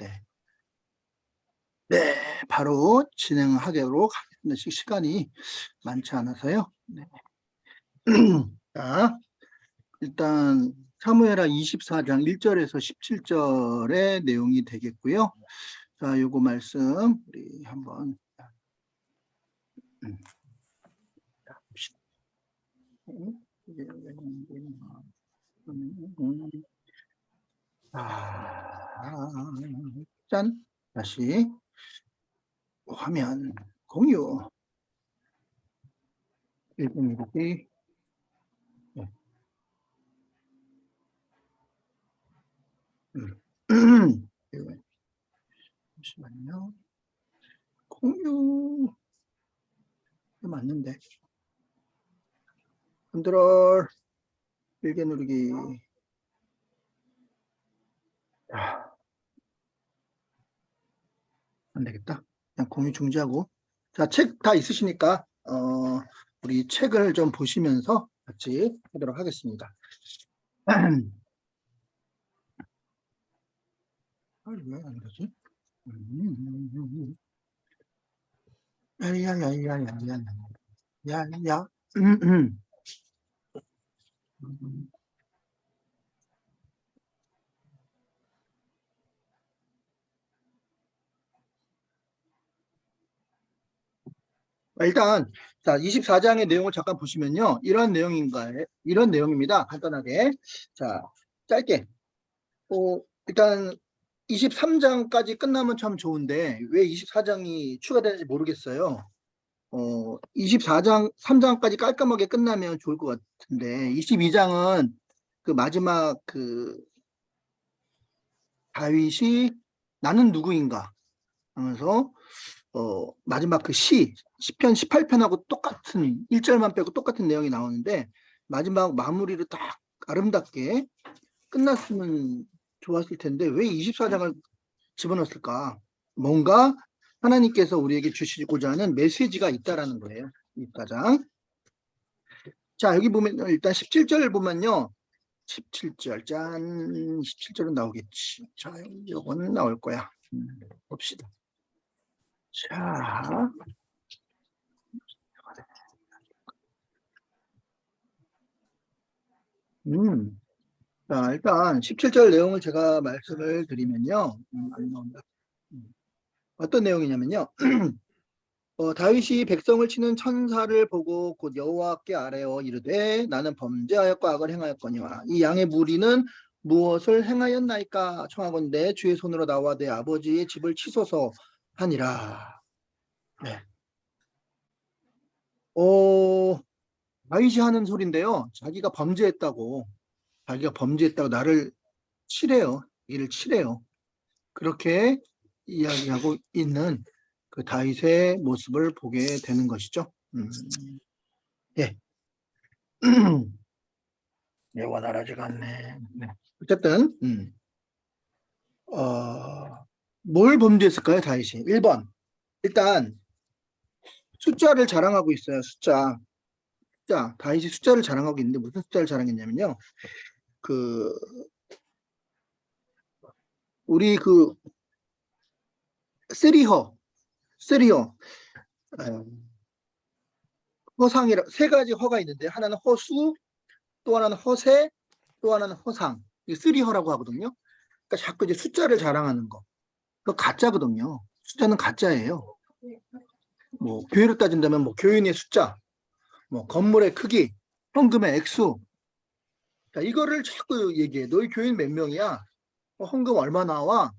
네. 네, 바로 진행하도록 하겠습니다. 시간이 많지 않아서요. 네. 자, 일단 사무엘하 24장 1절에서 17절의 내용이 되겠고요. 자, 요거 말씀 우리 한번 봅시다. 짠, 다시 화면 공유. 1분 읽기. 네. 잠시만요. 공유 맞는데. 컨트롤 길게 누르기. 안 되겠다. 그냥 공유 중지하고. 자, 책 다 있으시니까 우리 책을 좀 보시면서 같이 하도록 하겠습니다. 왜 안 되지? 야야야야야야야야. 일단 자 24장의 내용을 잠깐 보시면요, 이런 내용입니다. 간단하게. 자, 짧게. 일단 23장까지 끝나면 참 좋은데 왜 24장이 추가되는지 모르겠어요. 24장 3장까지 깔끔하게 끝나면 좋을 것 같은데 22장은 그 마지막 그 다윗이 나는 누구인가 하면서 마지막 그 시편 18편하고 똑같은 1절만 빼고 똑같은 내용이 나오는데 마지막 마무리를 딱 아름답게 끝났으면 좋았을 텐데 왜 24장을 집어넣었을까? 뭔가 하나님께서 우리에게 주시고자 하는 메시지가 있다라는 거예요. 24장. 자, 여기 보면 일단 17절 보면요. 17절 짠, 17절은 나오겠지. 자, 요거는 나올 거야. 봅시다. 자, 자, 일단 17절 내용을 제가 말씀을 드리면요. 안 나온다. 어떤 내용이냐면요. 다윗이 백성을 치는 천사를 보고 곧 여호와께 아뢰어 이르되 나는 범죄하였고 악을 행하였거니와 이 양의 무리는 무엇을 행하였나이까 청하건대 주의 손으로 나와 내 아버지의 집을 치소서 하니라. 네. 다윗이 하는 소리인데요. 자기가 범죄했다고 나를 치래요. 이를 치래요. 그렇게 이야기하고 있는 그 다윗의 모습을 보게 되는 것이죠. 예. 예, 원활하지가 않네. 네. 어쨌든, 뭘 범죄했을까요, 다윗이? 1번. 일단, 숫자를 자랑하고 있어요, 숫자. 다윗이 숫자를 자랑하고 있는데, 무슨 숫자를 자랑했냐면요. 우리 세리허, 허상이라, 세 가지 허가 있는데, 하나는 허수, 또 하나는 허세, 또 하나는 허상. 이 쓰리허라고 하거든요. 그러니까 자꾸 이제 숫자를 자랑하는 거. 그거 가짜거든요. 숫자는 가짜예요. 뭐 교회로 따진다면 뭐 교인의 숫자, 뭐 건물의 크기, 헌금의 액수. 자, 이거를 자꾸 얘기해. 너희 교인 몇 명이야? 헌금 얼마 나와?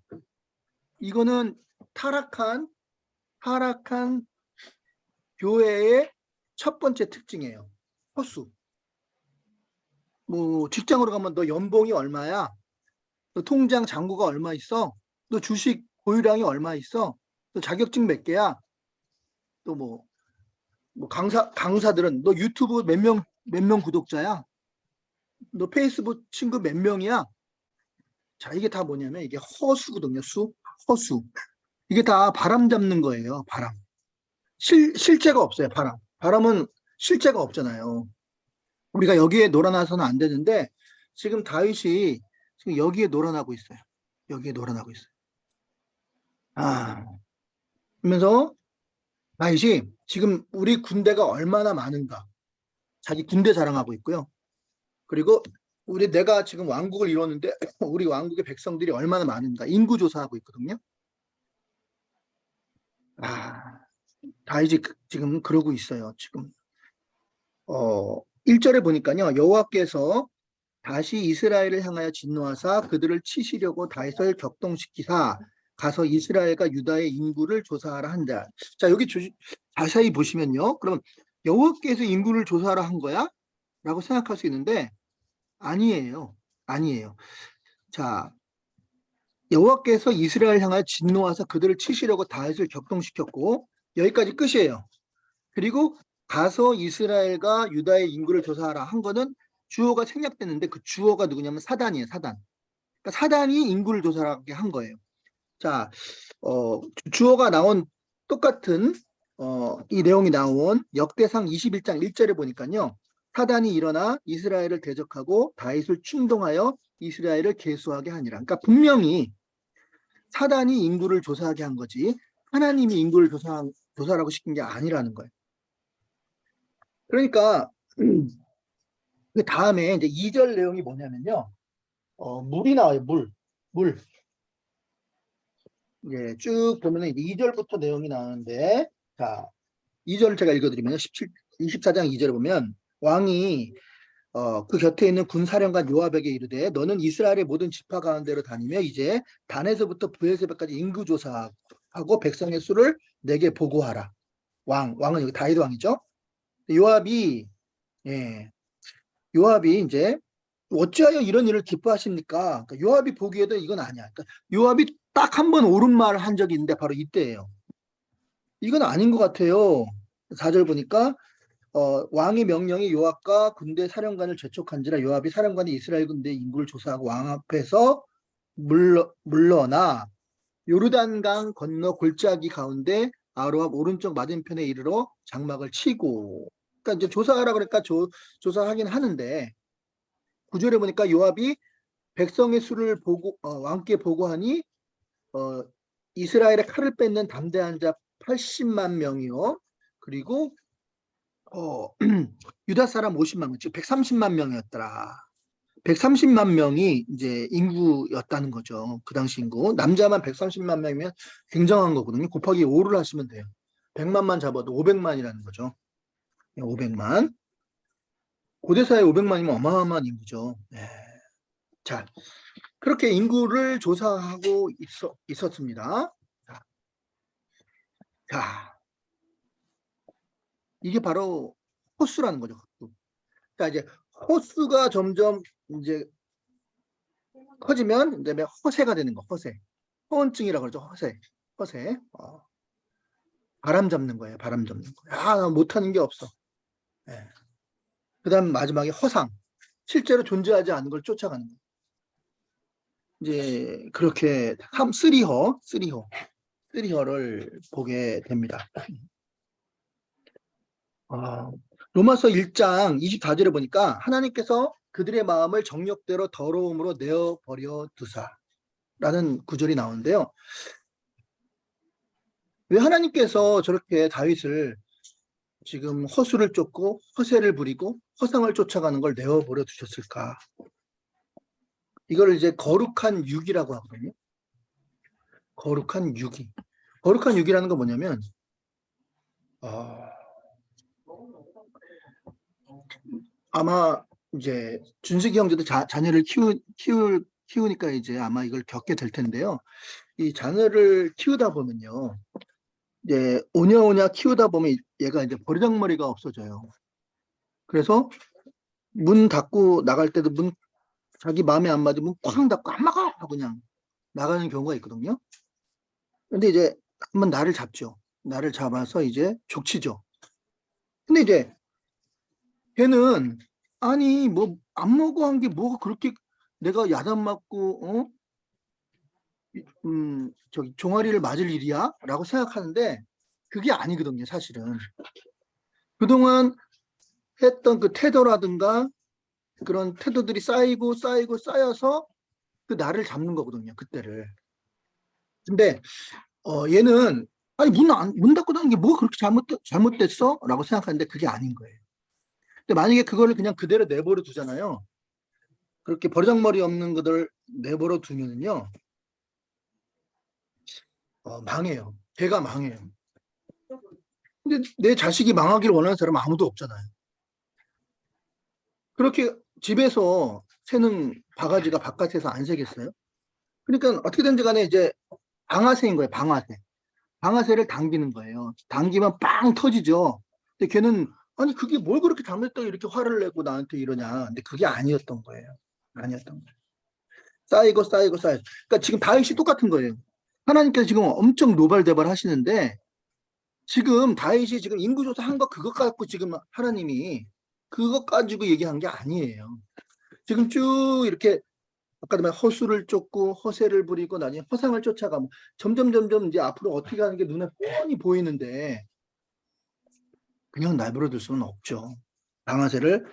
이거는 타락한 교회의 첫 번째 특징이에요. 허수. 뭐 직장으로 가면 너 연봉이 얼마야? 너 통장 잔고가 얼마 있어? 너 주식 보유량이 얼마 있어? 너 자격증 몇 개야? 또 뭐 강사들은 너 유튜브 몇 명 구독자야? 너 페이스북 친구 몇 명이야? 자, 이게 다 뭐냐면 이게 허수거든요. 허수. 이게 다 바람 잡는 거예요. 바람. 실제가 없어요. 바람은 실제가 없잖아요. 우리가 여기에 놀아나서는 안 되는데 지금 다윗이 지금 여기에 놀아나고 있어요. 여기에 놀아나고 있어요. 아, 그러면서 다윗이 지금 우리 군대가 얼마나 많은가 자기 군대 자랑하고 있고요. 그리고 내가 지금 왕국을 이뤘는데 우리 왕국의 백성들이 얼마나 많은가 인구 조사하고 있거든요. 아, 다윗이 지금 그러고 있어요. 지금 1절에 보니까요. 여호와께서 다시 이스라엘을 향하여 진노하사 그들을 치시려고 다윗을 격동시키사 가서 이스라엘과 유다의 인구를 조사하라 한다. 자, 여기 자세히 보시면요. 그러면 여호와께서 인구를 조사하라 한 거야? 라고 생각할 수 있는데 아니에요. 아니에요. 자, 여호와께서 이스라엘 향하여 진노하사 그들을 치시려고 다윗을 격동시켰고 여기까지 끝이에요. 그리고 가서 이스라엘과 유다의 인구를 조사하라 한 거는 주어가 생략됐는데 그 주어가 누구냐면 사단이에요. 사단. 그러니까 사단이 인구를 조사하게 한 거예요. 자, 주어가 나온 똑같은 이 내용이 나온 역대상 21장 1절에 보니까요. 사단이 일어나 이스라엘을 대적하고 다윗을 충동하여 이스라엘을 계수하게 하니라. 그러니까 분명히 사단이 인구를 조사하게 한 거지 하나님이 인구를 조사라고 시킨 게 아니라는 거예요. 그러니까 그 다음에 이제 2절 내용이 뭐냐면요. 물이 나와요. 물. 예, 쭉 보면 이제 2절부터 내용이 나오는데, 자, 2절을 제가 읽어드리면 24장 2절에 보면 왕이 그 곁에 있는 군사령관 요압에게 이르되 너는 이스라엘의 모든 지파 가운데로 다니며 이제 단에서부터 브에세바까지 인구 조사하고 백성의 수를 내게 보고하라. 왕은 여기 다윗 왕이죠. 요압이 예, 요압이 이제 어찌하여 이런 일을 기뻐하십니까? 그러니까 요압이 보기에도 이건 아니야. 그러니까 요압이 딱 한 번 옳은 말을 한 적이 있는데 바로 이때예요. 이건 아닌 것 같아요. 4절 보니까 왕의 명령이 요압과 군대 사령관을 재촉한지라 요압이 사령관이 이스라엘 군대 인구를 조사하고 왕 앞에서 물러나 요르단강 건너 골짜기 가운데 아로압 오른쪽 맞은편에 이르러 장막을 치고 그러니까 이제 조사하라 그러니까 조사하긴 하는데 9절에 보니까 요압이 백성의 수를 보고 왕께 보고하니 이스라엘의 칼을 뺏는 담대한 자 80만 명이요. 그리고 유다 사람 50만 명, 즉 130만 명이었더라. 130만 명이 이제 인구였다는 거죠. 그 당시 인구. 남자만 130만 명이면 굉장한 거거든요. 곱하기 5를 하시면 돼요. 100만만 잡아도 500만이라는 거죠. 500만. 고대사에 500만이면 어마어마한 인구죠. 네. 자, 그렇게 인구를 조사하고 있었습니다. 자, 이게 바로 호수라는 거죠. 호수. 자, 이제 호수가 점점 이제 커지면 이제 허세가 되는 거, 허세. 허언증이라고 그러죠, 허세. 허세. 바람 잡는 거예요, 바람 잡는 거. 나 못하는 게 없어. 네. 그 다음 마지막에 허상. 실제로 존재하지 않은 걸 쫓아가는 거예요. 이제 그렇게 쓰리허를 보게 됩니다. 로마서 1장 24절에 보니까 하나님께서 그들의 마음을 정욕대로 더러움으로 내어버려 두사라는 구절이 나오는데요. 왜 하나님께서 저렇게 다윗을 지금 허수를 쫓고 허세를 부리고 허상을 쫓아가는 걸 내어버려 두셨을까? 이걸 이제 거룩한 육이라고 하거든요. 거룩한 육이. 거룩한 육이라는 건 뭐냐면 아마 이제 준식이 형제도 자녀를 키우니까 이제 아마 이걸 겪게 될 텐데요. 이 자녀를 키우다 보면요. 이제 오냐오냐 키우다 보면 얘가 이제 버리장머리가 없어져요. 그래서 문 닫고 나갈 때도 자기 마음에 안 맞으면 쾅 닫고 안 막아 하고 그냥 나가는 경우가 있거든요. 근데 이제 한번 나를 잡죠. 나를 잡아서 이제 족치죠. 근데 이제 걔는 아니 뭐 안 먹어 한 게 뭐가 그렇게 내가 야단 맞고 저기 종아리를 맞을 일이야? 라고 생각하는데 그게 아니거든요, 사실은. 그동안 했던 그 태도라든가 그런 태도들이 쌓여서 그 나를 잡는 거거든요, 그때를. 근데 얘는 아니 문 닫고 다니는 게 뭐가 그렇게 잘못됐어? 라고 생각하는데 그게 아닌 거예요. 근데 만약에 그거를 그냥 그대로 내버려 두잖아요. 그렇게 버르장머리 없는 것들 내버려 두면은요, 망해요. 걔가 망해요. 근데 내 자식이 망하기를 원하는 사람은 아무도 없잖아요. 그렇게 집에서 새는 바가지가 바깥에서 안 새겠어요? 그러니까 어떻게 된지 간에 이제 방아쇠인 거예요, 방아쇠. 방아쇠를 당기는 거예요. 당기면 빵 터지죠. 근데 걔는 아니 그게 뭘 그렇게 잘못했다고 이렇게 화를 내고 나한테 이러냐. 근데 그게 아니었던 거예요. 아니었던 거예요. 쌓이고 쌓이고 쌓이고. 그러니까 지금 다윗이 똑같은 거예요. 하나님께서 지금 엄청 노발대발 하시는데 지금 다윗이 지금 인구조사 한 거 그것 갖고 지금 하나님이 그것 가지고 얘기한 게 아니에요. 지금 쭉 이렇게 아까도 말 허수를 쫓고 허세를 부리고 나중에 허상을 쫓아가면 점점 이제 앞으로 어떻게 하는 게 눈에 뻔히 보이는데 그냥 내버려둘 수는 없죠. 방아쇠를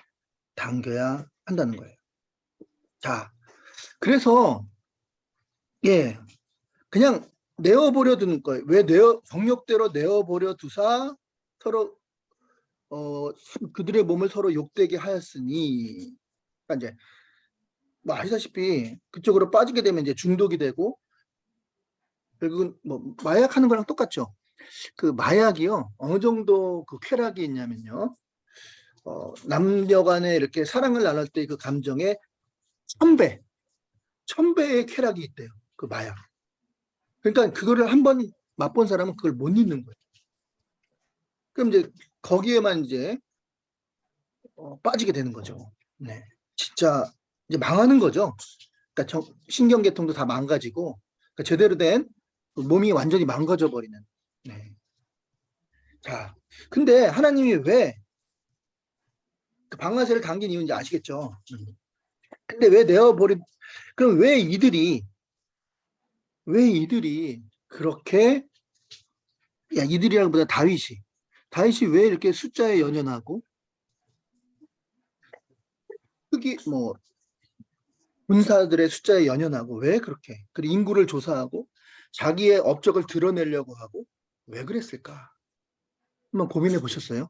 당겨야 한다는 거예요. 자, 그래서 예, 그냥 내어버려 두는 거예요. 왜 정욕대로 내어버려 두사 서로 그들의 몸을 서로 욕되게 하였으니, 그러니까 이제 뭐 아시다시피 그쪽으로 빠지게 되면 이제 중독이 되고 결국은 뭐 마약하는 거랑 똑같죠. 그 마약이요 어느 정도 그 쾌락이 있냐면요, 남녀 간에 이렇게 사랑을 나눌 때 그 감정에 천배, 천배의 쾌락이 있대요. 그 마약. 그러니까 그거를 한번 맛본 사람은 그걸 못 잊는 거예요. 그럼 이제 거기에만 이제 빠지게 되는 거죠. 네, 진짜 이제 망하는 거죠. 그러니까 신경계통도 다 망가지고 그러니까 제대로 된 몸이 완전히 망가져 버리는. 네. 자, 근데 하나님이 왜 그 방아쇠를 당긴 이유인지 아시겠죠? 근데 왜 내어버린 그럼 왜 이들이 그렇게 야 이들이라기보다 다윗이 왜 이렇게 숫자에 연연하고 흑이 뭐 군사들의 숫자에 연연하고 왜 그렇게 그리고 인구를 조사하고 자기의 업적을 드러내려고 하고 왜 그랬을까? 한번 고민해 보셨어요?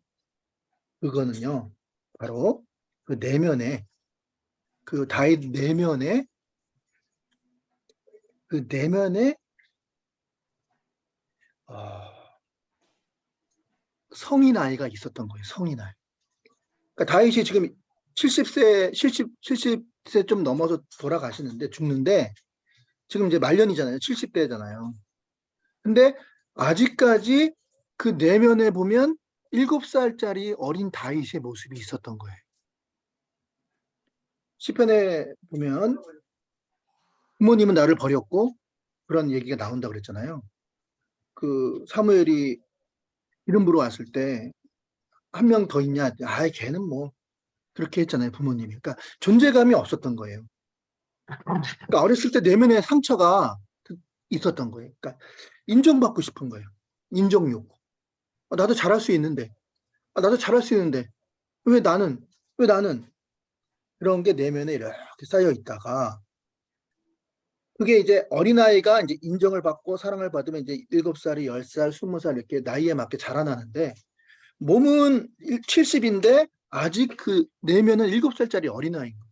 그거는요 바로 그 내면에 그 다윗 내면에 그 내면에 어, 성인 아이가 있었던 거예요. 성인 아이. 그러니까 다윗이 지금 70세, 70세 좀 넘어서 돌아가시는데 죽는데 지금 이제 말년이잖아요. 70대잖아요. 근데 아직까지 그 내면에 보면 7살짜리 어린 다윗의 모습이 있었던 거예요. 시편에 보면 부모님은 나를 버렸고 그런 얘기가 나온다고 그랬잖아요. 그 사무엘이 이름 부러 왔을 때 한 명 더 있냐? 아, 걔는 뭐 그렇게 했잖아요, 부모님이. 그러니까 존재감이 없었던 거예요. 그러니까 어렸을 때 내면의 상처가 있었던 거예요. 그러니까 인정받고 싶은 거예요. 인정 욕구. 나도 잘할 수 있는데, 나도 잘할 수 있는데 왜 나는 왜 나는 그런 게 내면에 이렇게 쌓여 있다가 그게 이제 어린아이가 이제 인정을 받고 사랑을 받으면 이제 7살이 10살, 20살 이렇게 나이에 맞게 자라나는데 몸은 70인데 아직 그 내면은 7살짜리 어린아이인 거예요.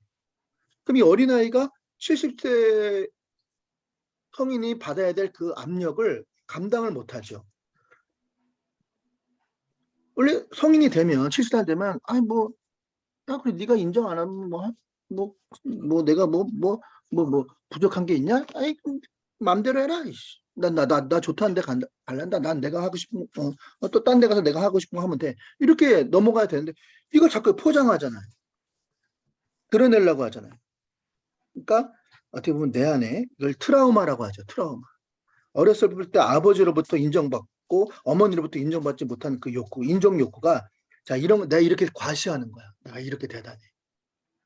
그럼 이 어린아이가 70세 성인이 받아야 될 그 압력을 감당을 못하죠. 원래 성인이 되면 70살 되면 아니 뭐 야, 그래 네가 인정 안 하면 뭐, 내가 부족한 게 있냐? 아이 맘대로 해라. 이씨. 나 좋다는데 갈란다. 난 내가 하고 싶은 또 딴 데 가서 내가 하고 싶은 거 하면 돼. 이렇게 넘어가야 되는데 이걸 자꾸 포장하잖아요. 드러내려고 하잖아요. 그러니까 어떻게 보면 내 안에 이걸 트라우마라고 하죠. 트라우마. 어렸을 때 아버지로부터 인정받고 어머니로부터 인정받지 못한 그 욕구, 인정 욕구가 자 이런 내가 이렇게 과시하는 거야. 내가 이렇게 대단해.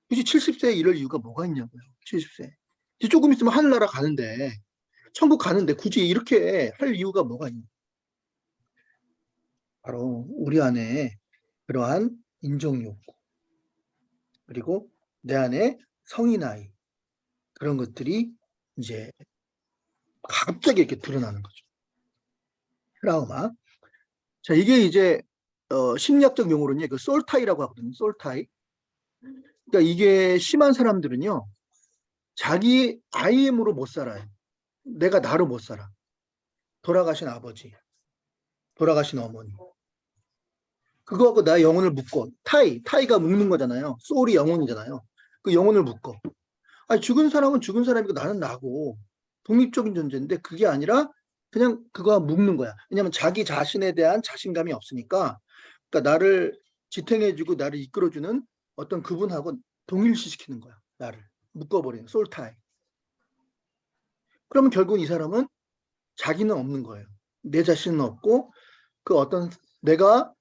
굳이 70세에 이럴 이유가 뭐가 있냐고요. 70세. 조금 있으면 하늘나라 가는데 천국 가는데 굳이 이렇게 할 이유가 뭐가 있냐. 바로 우리 안에 그러한 인정 욕구 그리고 내 안에 성의 나이 그런 것들이 이제 갑자기 이렇게 드러나는 거죠. 트라우마. 자, 이게 이제 심리학적 용어로는 그 솔타이라고 하거든요. 솔타이. 그러니까 이게 심한 사람들은요, 자기 IM으로 못 살아요. 내가 나로 못 살아. 돌아가신 아버지, 돌아가신 어머니. 그거하고 나 영혼을 묶어. 타이가 묶는 거잖아요. 소울이 영혼이잖아요. 그 영혼을 묶어. 아니, 죽은 사람은 죽은 사람이고 나는 나고 독립적인 존재인데 그게 아니라 그냥 그거와 묶는 거야. 왜냐면 자기 자신에 대한 자신감이 없으니까. 그러니까 나를 지탱해주고 나를 이끌어주는 어떤 그분하고 동일시시키는 거야. 나를 묶어버리는 솔타이. 그러면 결국 이 사람은 자기는 없는 거예요. 내 자신은 없고 그 어떤 내가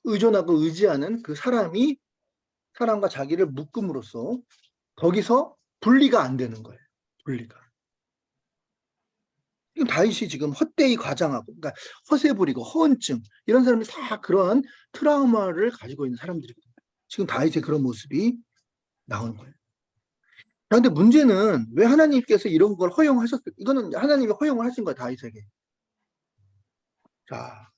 의존하고 의지하는 그 사람이 사람과 자기를 묶음으로써 거기서 분리가 안 되는 거예요. 분리가. 지금 다윗이 지금 헛되이 과장하고, 그러니까 허세 부리고 허언증 이런 사람들이 다 그런 트라우마를 가지고 있는 사람들이거든요. 지금 다윗의 그런 모습이 나오는 거예요. 그런데 문제는 왜 하나님께서 이런 걸 허용하셨을까? 이거는 하나님이 허용을 하신 거예요, 다윗에게. 자,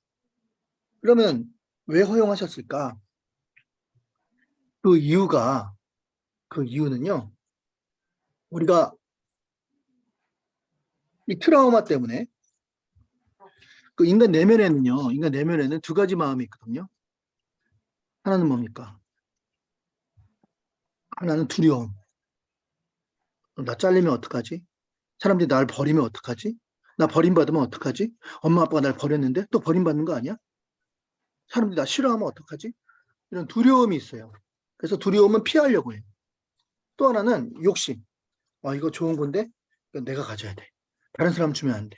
그러면 왜 허용하셨을까? 그 이유가, 그 이유는요, 우리가 이 트라우마 때문에 그 인간 내면에는 두 가지 마음이 있거든요. 하나는 뭡니까? 하나는 두려움. 나 잘리면 어떡하지? 사람들이 날 버리면 어떡하지? 나 버림받으면 어떡하지? 엄마 아빠가 날 버렸는데 또 버림받는 거 아니야? 사람들이 나 싫어하면 어떡하지? 이런 두려움이 있어요. 그래서 두려움은 피하려고 해요. 또 하나는 욕심. 이거 좋은 건데 이거 내가 가져야 돼. 다른 사람 주면 안 돼.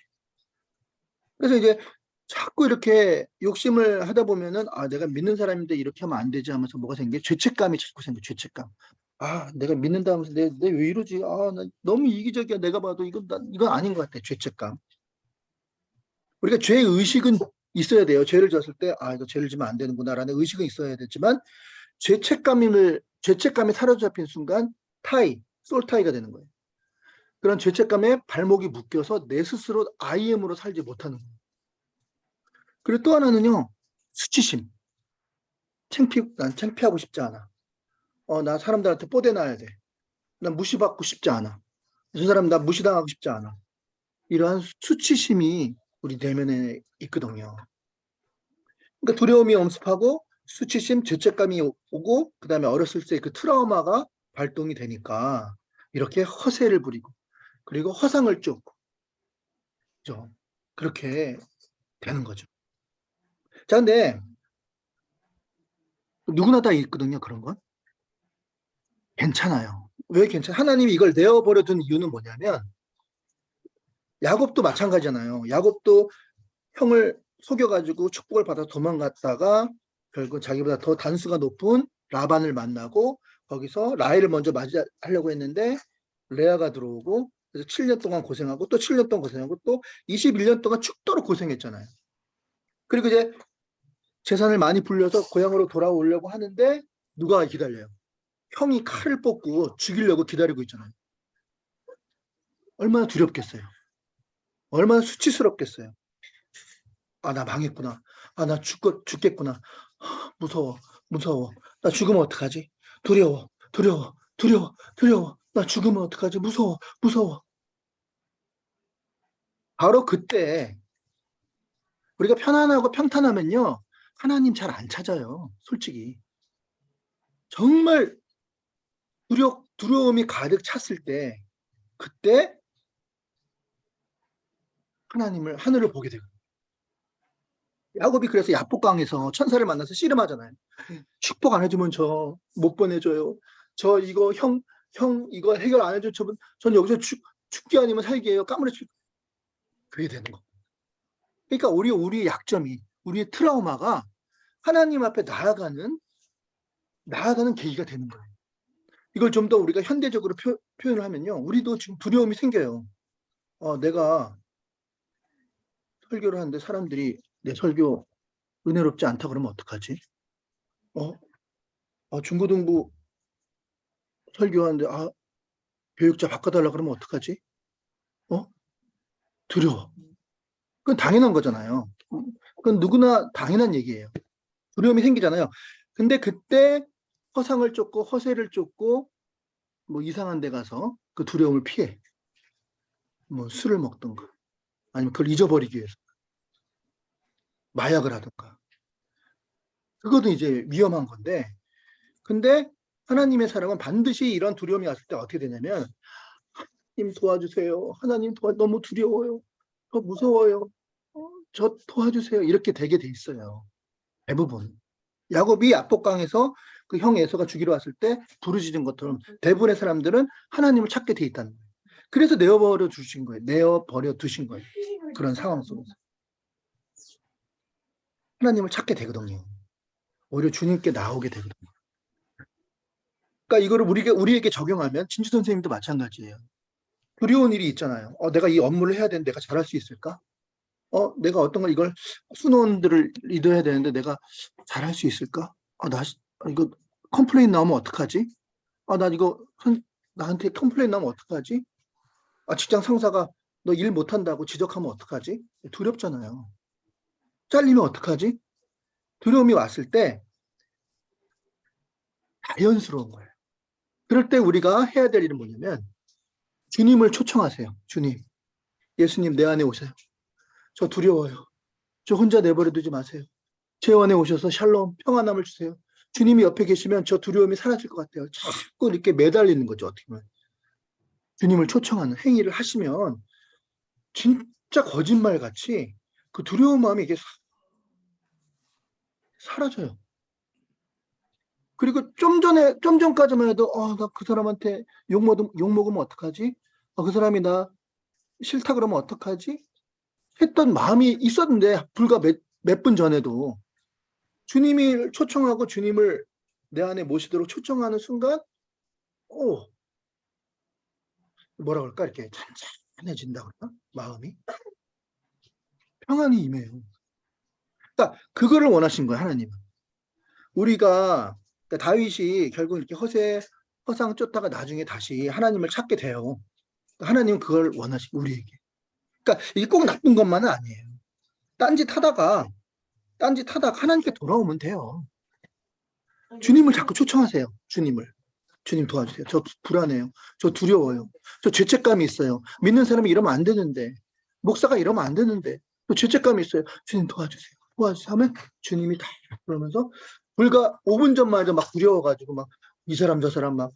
그래서 이제 자꾸 이렇게 욕심을 하다 보면은 내가 믿는 사람인데 이렇게 하면 안 되지 하면서 뭐가 생겨? 죄책감이 자꾸 생겨. 죄책감. 내가 믿는다 하면서 내 왜 이러지? 나 너무 이기적이야. 내가 봐도 이건 아닌 것 같아. 죄책감. 우리가 죄 의식은 있어야 돼요. 죄를 졌을 때 이거 죄를 지면 안 되는구나라는 의식은 있어야 되지만 죄책감이 사로잡힌 순간 솔타이가 되는 거예요. 그런 죄책감에 발목이 묶여서 내 스스로 IM으로 살지 못하는 거예요. 그리고 또 하나는요, 수치심. 난 창피하고 싶지 않아. 나 사람들한테 뽀대놔야 돼. 난 무시받고 싶지 않아. 저 사람 나 무시당하고 싶지 않아. 이러한 수치심이 우리 내면에 있거든요. 그러니까 두려움이 엄습하고 수치심, 죄책감이 오고 그다음에 어렸을 때 그 트라우마가 발동이 되니까 이렇게 허세를 부리고 그리고 허상을 쫓고 그죠? 그렇게 되는 거죠. 자, 근데 누구나 다 있거든요, 그런 건. 괜찮아요. 왜 괜찮아? 하나님이 이걸 내어버려 둔 이유는 뭐냐면 야곱도 마찬가지잖아요. 야곱도 형을 속여가지고 축복을 받아 도망갔다가 결국 자기보다 더 단수가 높은 라반을 만나고 거기서 라헬을 먼저 맞이하려고 했는데 레아가 들어오고 그래서 7년 동안 고생하고 또 7년 동안 고생하고 또 21년 동안 죽도록 고생했잖아요. 그리고 이제 재산을 많이 불려서 고향으로 돌아오려고 하는데 누가 기다려요? 형이 칼을 뽑고 죽이려고 기다리고 있잖아요. 얼마나 두렵겠어요. 얼마나 수치스럽겠어요. 나 망했구나. 나 죽겠구나. 무서워, 무서워. 나 죽으면 어떡하지? 두려워, 두려워, 두려워, 두려워. 나 죽으면 어떡하지? 무서워, 무서워. 바로 그때 우리가 편안하고 평탄하면요. 하나님 잘 안 찾아요. 솔직히. 정말 두려움이 가득 찼을 때 그때 하늘을 보게 되고. 야곱이 그래서 야복강에서 천사를 만나서 씨름하잖아요. 축복 안 해주면 저 못 보내줘요. 저 이거 형 이거 해결 안 해줘. 전 여기서 죽기 아니면 살기예요. 까무러치 그게 되는 거. 그러니까 우리의 약점이 우리의 트라우마가 하나님 앞에 나아가는 계기가 되는 거예요. 이걸 좀 더 우리가 현대적으로 표현을 하면요. 우리도 지금 두려움이 생겨요. 내가 설교를 하는데 사람들이 내 설교 은혜롭지 않다 그러면 어떡하지? 중고등부 설교하는데 교육자 바꿔달라 그러면 어떡하지? 두려워. 그건 당연한 거잖아요. 그건 누구나 당연한 얘기예요. 두려움이 생기잖아요. 근데 그때 허상을 쫓고 허세를 쫓고 뭐 이상한 데 가서 그 두려움을 피해. 뭐 술을 먹든가 아니면 그걸 잊어버리기 위해서 마약을 하든가. 그것도 이제 위험한 건데, 근데 하나님의 사람은 반드시 이런 두려움이 왔을 때 어떻게 되냐면, 하나님 도와주세요. 하나님 너무 두려워요. 저 무서워요. 저 도와주세요. 이렇게 되게 돼 있어요. 대부분. 야곱이 압록강에서 그 형 에서가 죽이러 왔을 때 부르짖은 것처럼 대부분의 사람들은 하나님을 찾게 돼 있다는 거예요. 그래서 내어버려 두신 거예요. 내어버려 두신 거예요. 그런 상황 속에서. 하나님을 찾게 되거든요. 오히려 주님께 나오게 되거든요. 그러니까 이거를 우리에게 적용하면 진주 선생님도 마찬가지예요. 두려운 일이 있잖아요. 내가 이 업무를 해야 되는데 내가 잘할 수 있을까? 내가 어떤 걸 이걸 순원들을 리드해야 되는데 내가 잘할 수 있을까? 이거 컴플레인 나오면 어떡하지? 나 이거 나한테 컴플레인 나오면 어떡하지? 직장 상사가 너 일 못한다고 지적하면 어떡하지? 두렵잖아요. 잘리면 어떡하지? 두려움이 왔을 때 자연스러운 거예요. 그럴 때 우리가 해야 될 일은 뭐냐면 주님을 초청하세요. 주님, 예수님 내 안에 오세요. 저 두려워요. 저 혼자 내버려 두지 마세요. 제 안에 오셔서 샬롬, 평안함을 주세요. 주님이 옆에 계시면 저 두려움이 사라질 것 같아요. 자꾸 이렇게 매달리는 거죠. 어떻게 보면. 주님을 초청하는 행위를 하시면 진짜 거짓말같이 그 두려운 마음이 이게 사라져요. 그리고 좀 전까지만 해도 나 그 사람한테 욕 먹으면 어떡하지? 그 사람이 나 싫다 그러면 어떡하지? 했던 마음이 있었는데 불과 몇 분 전에도 주님을 초청하고 주님을 내 안에 모시도록 초청하는 순간 뭐라 그럴까 이렇게 찬찬해진다 그러나? 마음이 평안이 임해요. 그러니까 그거를 원하신 거예요. 하나님은. 우리가 그러니까 다윗이 결국 이렇게 허상 쫓다가 나중에 다시 하나님을 찾게 돼요. 하나님은 그걸 원하시고 우리에게. 그러니까 이게 꼭 나쁜 것만은 아니에요. 딴짓하다가 하나님께 돌아오면 돼요. 주님을 자꾸 초청하세요. 주님 도와주세요. 저 불안해요. 저 두려워요. 저 죄책감이 있어요. 믿는 사람이 이러면 안 되는데, 목사가 이러면 안 되는데, 또 죄책감이 있어요. 주님 도와주세요. 도와주세요 하면 주님이 다 그러면서 불과 5분 전만 해도 막 두려워가지고 막 이 사람 저 사람 막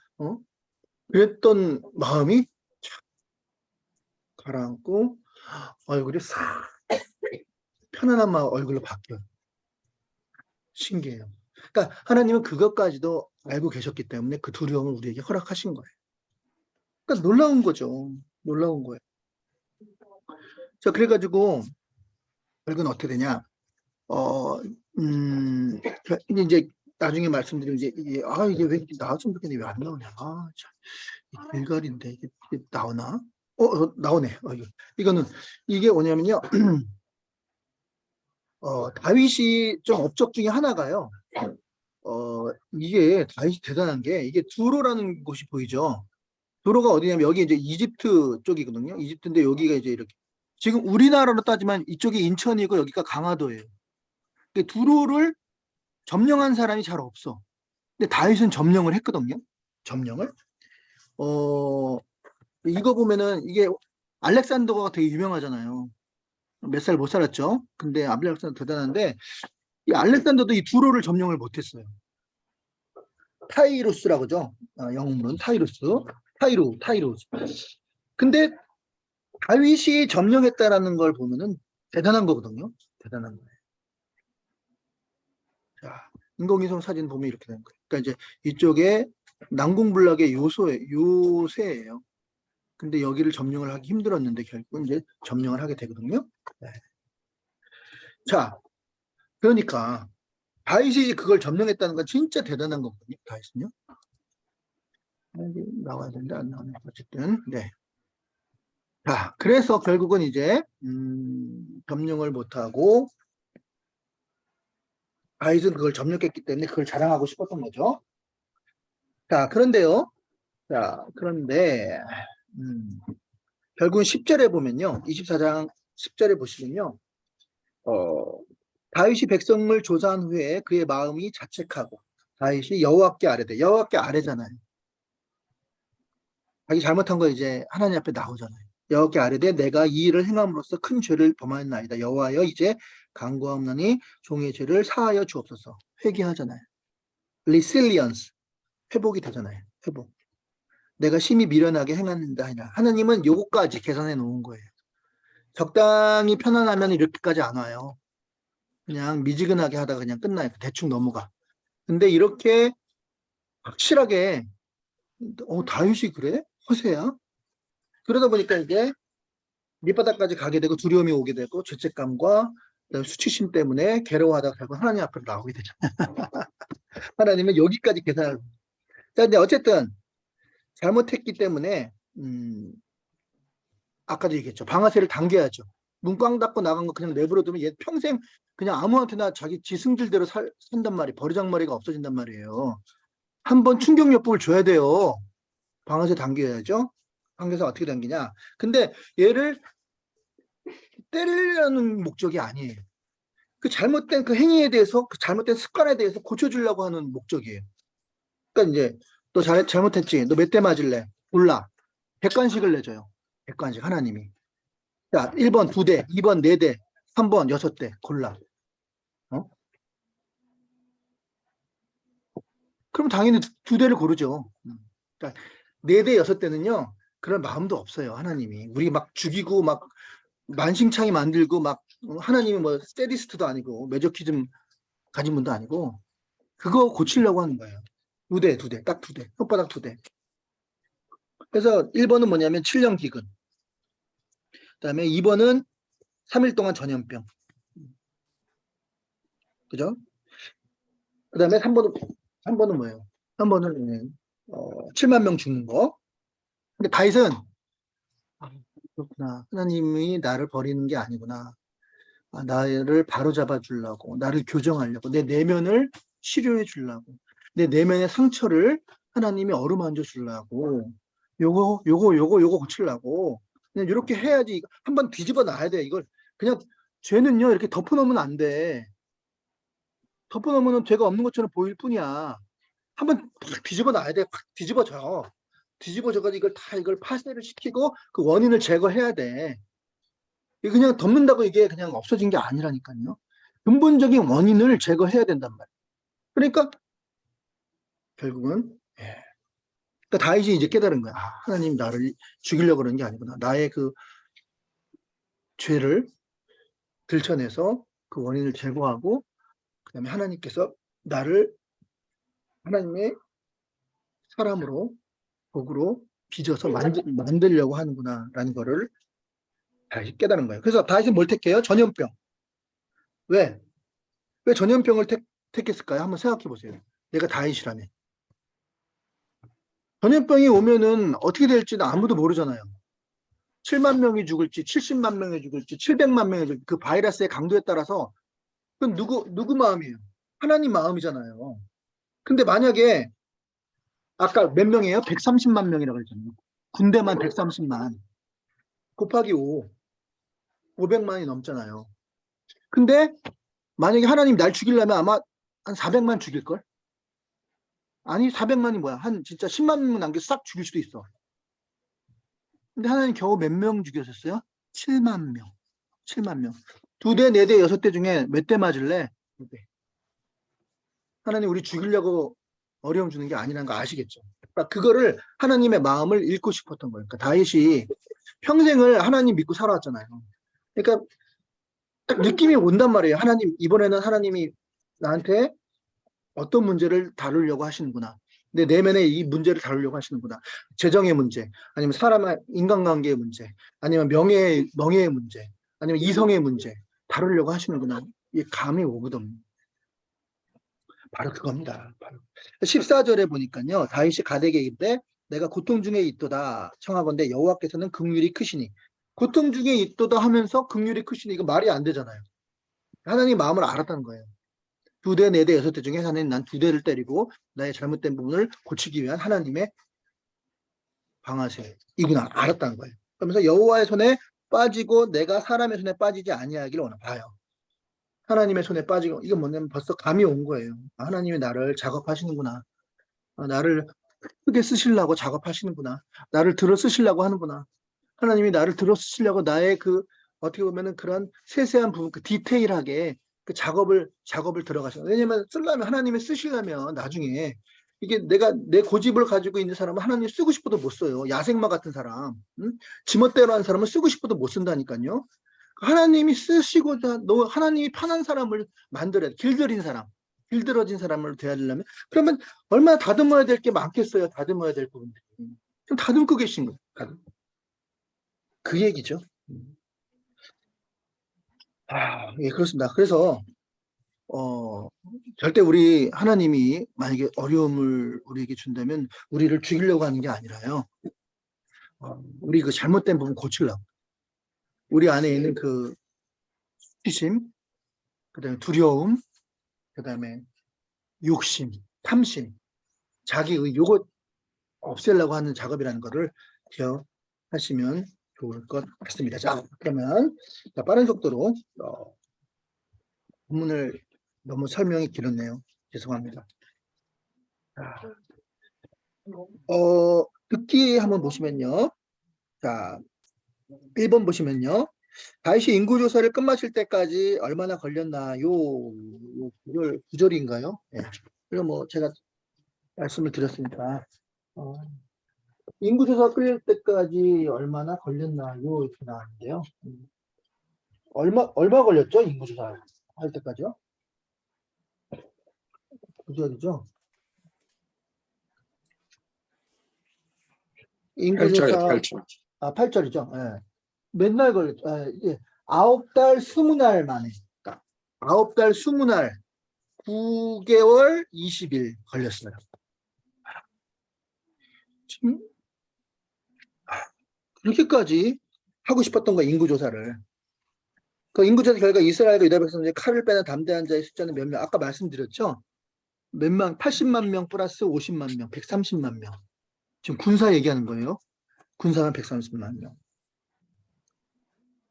그랬던 마음이 가라앉고 얼굴이 싹 편안한 얼굴로 바뀌어요. 신기해요. 그러니까 하나님은 그것까지도 알고 계셨기 때문에 그 두려움을 우리에게 허락하신 거예요. 그러니까 놀라운 거죠. 놀라운 거예요. 자, 그래가지고 결국은 어떻게 되냐? 이제 나중에 말씀드리면 이게 왜 이렇게 나왔으면 좋겠는데 왜 안 나오냐? 참, 길갈인데 이게 나오나? 나오네. 이게 뭐냐면요. 다윗이 좀 업적 중에 하나가요. 이게 다윗이 대단한 게 이게 두로라는 곳이 보이죠. 두로가 어디냐면 여기 이제 이집트 쪽이거든요. 이집트인데 여기가 이제 이렇게 지금 우리나라로 따지면 이쪽이 인천이고 여기가 강화도예요. 두로를 점령한 사람이 잘 없어. 근데 다윗은 점령을 했거든요. 점령을. 이거 보면은 이게 알렉산더가 되게 유명하잖아요. 몇 살 못 살았죠. 근데 알렉산더 대단한데 이 알렉산더도 이 두로를 점령을 못했어요. 타이루스라고 그러죠. 영문은 타이루스. 타이루스. 근데 다윗이 점령했다라는 걸 보면은 대단한 거거든요. 대단한 거예요. 자, 인공위성 사진 보면 이렇게 되는 거예요. 그러니까 이제 이쪽에 난공불락의 요새예요. 근데 여기를 점령을 하기 힘들었는데 결국은 이제 점령을 하게 되거든요. 네. 자, 그러니까 다윗이 그걸 점령했다는 건 진짜 대단한 거거든요. 다윗은요. 나와야 되는데 안 나오네. 어쨌든 네. 자, 그래서 결국은 이제 점령을 못하고 다윗은 그걸 점령했기 때문에 그걸 자랑하고 싶었던 거죠. 자, 그런데요. 그런데 결국은 10절에 보면요. 24장 10절에 보시면요. 어, 다윗이 백성을 조사한 후에 그의 마음이 자책하고 다윗이 여호와께 아뢰되 여호와께 아뢰잖아요. 자기 잘못한 거 이제 하나님 앞에 나오잖아요. 여호와께 아뢰되 내가 이 일을 행함으로써 큰 죄를 범하였나이다. 여호와여 이제 간구하옵나니 종의 죄를 사하여 주옵소서. 회개하잖아요. resilience 회복이 되잖아요. 회복. 내가 심히 미련하게 행한다 하냐. 하나님은 요거까지 계산해 놓은 거예요. 적당히 편안하면 이렇게까지 안 와요. 그냥 미지근하게 하다가 그냥 끝나요. 대충 넘어가. 근데 이렇게 확실하게 다윗이 그래? 허세야? 그러다 보니까 이제 밑바닥까지 가게 되고 두려움이 오게 되고 죄책감과 그다음에 수치심 때문에 괴로워하다가 결국 하나님 앞으로 나오게 되죠. 하나님은 여기까지 계산을. 자, 근데 어쨌든 잘못했기 때문에 아까도 얘기했죠. 방아쇠를 당겨야죠. 눈 꽝 닫고 나간 거 그냥 내버려두면 얘 평생 그냥 아무한테나 자기 지 승질대로 산단 말이에요. 버르장머리가 없어진단 말이에요. 한번 충격요법을 줘야 돼요. 방아쇠 당겨야죠. 당겨서 어떻게 당기냐. 근데 얘를 때리려는 목적이 아니에요. 그 잘못된 그 행위에 대해서, 그 잘못된 습관에 대해서 고쳐주려고 하는 목적이에요. 그러니까 이제 너 잘못했지. 너 몇 대 맞을래? 몰라. 100관씩을 내줘요. 100관씩 하나님이. 자, 1번 2대, 2번 4대, 3번 6대 골라. 어? 그럼 당연히 2대를 고르죠. 그러니까 4대, 6대는요. 그런 마음도 없어요. 하나님이. 우리 막 죽이고 막 만신창이 만들고 막 하나님이 뭐 세디스트도 아니고 매저키즘 가진 분도 아니고 그거 고치려고 하는 거예요. 2대, 2대, 딱 2대. 손바닥 2대. 그래서 1번은 뭐냐면 7년 기근. 그다음에 2번은 3일 동안 전염병. 그죠? 그다음에 3번은 뭐예요? 3번은 7만 명 죽는 거. 근데 다윗은 그렇구나. 하나님이 나를 버리는 게 아니구나. 나를 바로잡아 주려고, 나를 교정하려고, 내 내면을 치료해 주려고, 내 내면의 상처를 하나님이 어루만져 주려고, 요거 고치려고. 그냥 이렇게 해야지. 한번 뒤집어 놔야 돼. 이걸 그냥 죄는요, 이렇게 덮어놓으면 안 돼. 덮어놓으면 죄가 없는 것처럼 보일 뿐이야. 한번 팍 뒤집어 놔야 돼. 팍 뒤집어져. 뒤집어져가지고 이걸 파쇄를 시키고 그 원인을 제거해야 돼. 이게 그냥 덮는다고 이게 그냥 없어진 게 아니라니까요. 근본적인 원인을 제거해야 된단 말이에요. 그러니까 결국은 그러니까 다윗이 이제 깨달은 거야. 하나님 나를 죽이려고 그러는 게 아니구나. 나의 그 죄를 들춰내서 그 원인을 제거하고 그다음에 하나님께서 나를 하나님의 사람으로 복으로 빚어서 만들려고 하는구나라는 거를 다시 깨달은 거예요. 그래서 다윗은 뭘 택해요? 전염병. 왜? 왜 전염병을 택했을까요? 한번 생각해 보세요. 내가 다윗이라면. 전염병이 오면은 어떻게 될지는 아무도 모르잖아요. 7만 명이 죽을지, 70만 명이 죽을지, 700만 명이 죽을지, 그 바이러스의 강도에 따라서 그건 누구 마음이에요? 하나님 마음이잖아요. 근데 만약에 아까 몇 명이에요? 130만 명이라고 했잖아요. 군대만 130만. 곱하기 5. 500만이 넘잖아요. 근데 만약에 하나님 날 죽이려면 아마 한 400만 죽일걸? 아니 400만이 뭐야? 한 진짜 10만 명 남겨서 싹 죽일 수도 있어. 근데 하나님 겨우 몇 명 죽였었어요? 7만 명. 7만 명. 2대, 4대, 6대 중에 몇 대 맞을래? 2대. 하나님 우리 죽이려고 어려움 주는 게 아니라는 거 아시겠죠? 그러니까 그거를 하나님의 마음을 읽고 싶었던 거예요. 그러니까 다윗이 평생을 하나님 믿고 살아왔잖아요. 그러니까 딱 느낌이 온단 말이에요. 하나님, 이번에는 하나님이 나한테 어떤 문제를 다루려고 하시는구나. 내 내면의 이 문제를 다루려고 하시는구나. 재정의 문제, 아니면 사람의 인간관계의 문제, 아니면 명예의 문제, 아니면 이성의 문제 다루려고 하시는구나. 이 감이 오거든요. 바로 그겁니다. 바로. 14절에 보니까요. 다윗이 가데게 이르되 내가 고통 중에 있도다 청하건대 여호와께서는 긍휼이 크시니 고통 중에 있도다 하면서 긍휼이 크시니 이거 말이 안 되잖아요. 하나님 마음을 알았다는 거예요. 2대, 4대, 6대 중에 하나님 난 2대를 때리고 나의 잘못된 부분을 고치기 위한 하나님의 방아쇠이구나 알았다는 거예요. 그러면서 여호와의 손에 빠지고 내가 사람의 손에 빠지지 아니하기를 원해요. 하나님의 손에 빠지고, 이건 뭐냐면 벌써 감이 온 거예요. 아, 하나님이 나를 작업하시는구나. 아, 나를 크게 쓰시려고 작업하시는구나. 나를 들어 쓰시려고 하는구나. 하나님이 나를 들어 쓰시려고 나의 그 어떻게 보면은 그런 세세한 부분, 그 디테일하게 그 작업을 들어가셔요. 왜냐면 쓰려면 하나님이 쓰시려면 나중에 이게 내가 내 고집을 가지고 있는 사람은 하나님 쓰고 싶어도 못 써요. 야생마 같은 사람, 응? 지멋대로 하는 사람은 쓰고 싶어도 못 쓴다니까요. 하나님이 쓰시고자 너 하나님이 편한 사람을 만들어야 돼. 길들인 사람, 길들어진 사람을 대하려면 그러면 얼마나 다듬어야 될 게 많겠어요. 다듬어야 될 부분들이. 좀 다듬고 계신 거예요. 그 얘기죠. 아, 예, 그렇습니다. 그래서 절대 우리 하나님이 만약에 어려움을 우리에게 준다면 우리를 죽이려고 하는 게 아니라요. 우리 그 잘못된 부분 고치려고. 우리 안에 있는 그 수치심, 그다음에 두려움, 그다음에 욕심, 탐심, 자기의 요거 없애려고 하는 작업이라는 거를 기억하시면 좋을 것 같습니다. 자, 그러면 빠른 속도로 본문을 너무 설명이 길었네요. 죄송합니다. 듣기 한번 보시면요. 자, 1번 보시면요. 다윗이 인구조사를 끝마칠 때까지 얼마나 걸렸나, 요 구절인가요? 예. 그리고 뭐 제가 말씀을 드렸으니까, 인구조사 끝날 때까지 얼마나 걸렸나, 이렇게 나왔는데요. 얼마 걸렸죠? 인구조사 할 때까지요? 구절이죠. 8절에 인구조사, 8절. 8절이죠. 예. 맨날 걸렸죠. 예. 9달 20날 만에. 그러니까 9달 20날, 9개월 20일 걸렸어요. 지금 그렇게까지 하고 싶었던 거예요, 인구조사를. 그 인구조사 결과 이스라엘과 유다 백성들이 칼을 빼는 담대한 자의 숫자는 몇 명? 아까 말씀드렸죠? 몇 명? 80만 명 플러스 50만 명, 130만 명. 지금 군사 얘기하는 거예요. 군사는 130만 명.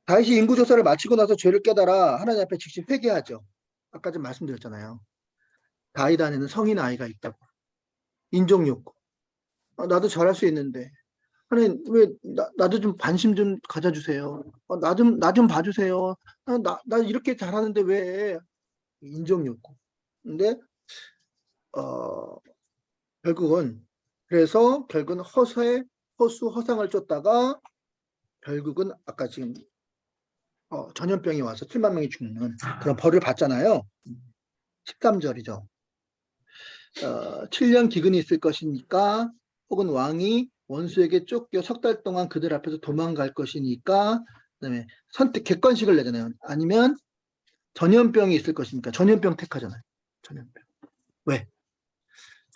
다윗이 인구조사를 마치고 나서 죄를 깨달아 하나님 앞에 직접 회개하죠. 아까 좀 말씀드렸잖아요. 다윗 안에는 성인 아이가 있다고. 인종욕구. 나도 잘할 수 있는데. 하나님, 왜, 나도 좀 관심 좀 가져주세요. 나 좀 봐주세요. 나 이렇게 잘하는데 왜 인종욕구. 근데, 어, 결국은 허수, 허상을 쫓다가 결국은 아까 지금, 전염병이 와서 7만 명이 죽는 그런 벌을 받잖아요. 13절이죠. 7년 기근이 있을 것이니까 혹은 왕이 원수에게 쫓겨 석 달 동안 그들 앞에서 도망갈 것이니까 그다음에 객관식을 내잖아요. 아니면 전염병이 있을 것이니까 전염병 택하잖아요. 전염병. 왜?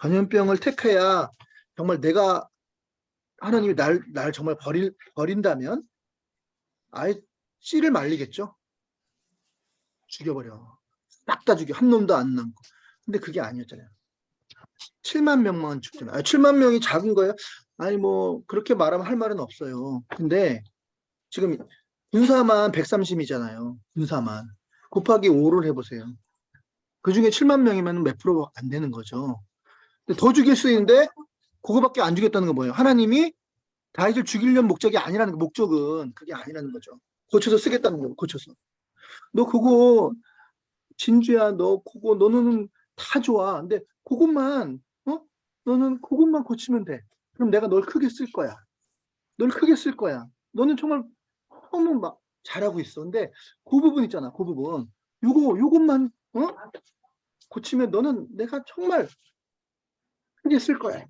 전염병을 택해야 정말 내가 하나님이 날 정말 버린다면 아예 씨를 말리겠죠. 죽여버려. 싹 다 죽여. 한 놈도 안 남고. 근데 그게 아니었잖아요. 7만 명만 죽잖아요. 7만 명이 작은 거예요? 아니 뭐 그렇게 말하면 할 말은 없어요. 근데 지금 군사만 130이잖아요. 군사만. 곱하기 5를 해보세요. 그 중에 7만 명이면 몇 프로 안 되는 거죠. 근데 더 죽일 수 있는데 그거밖에 안 죽였다는 건 뭐예요? 하나님이 다윗을 죽이려는 목적이 아니라는 거, 목적은 그게 아니라는 거죠. 고쳐서 쓰겠다는 거예요. 고쳐서. 너 그거 진주야, 너 그거 너는 다 좋아. 근데 그것만 너는 그것만 고치면 돼. 그럼 내가 널 크게 쓸 거야. 널 크게 쓸 거야. 너는 정말 너무 막 잘하고 있어. 근데 그 부분 있잖아. 그 부분. 요것만 고치면 너는 내가 정말 크게 쓸 거야.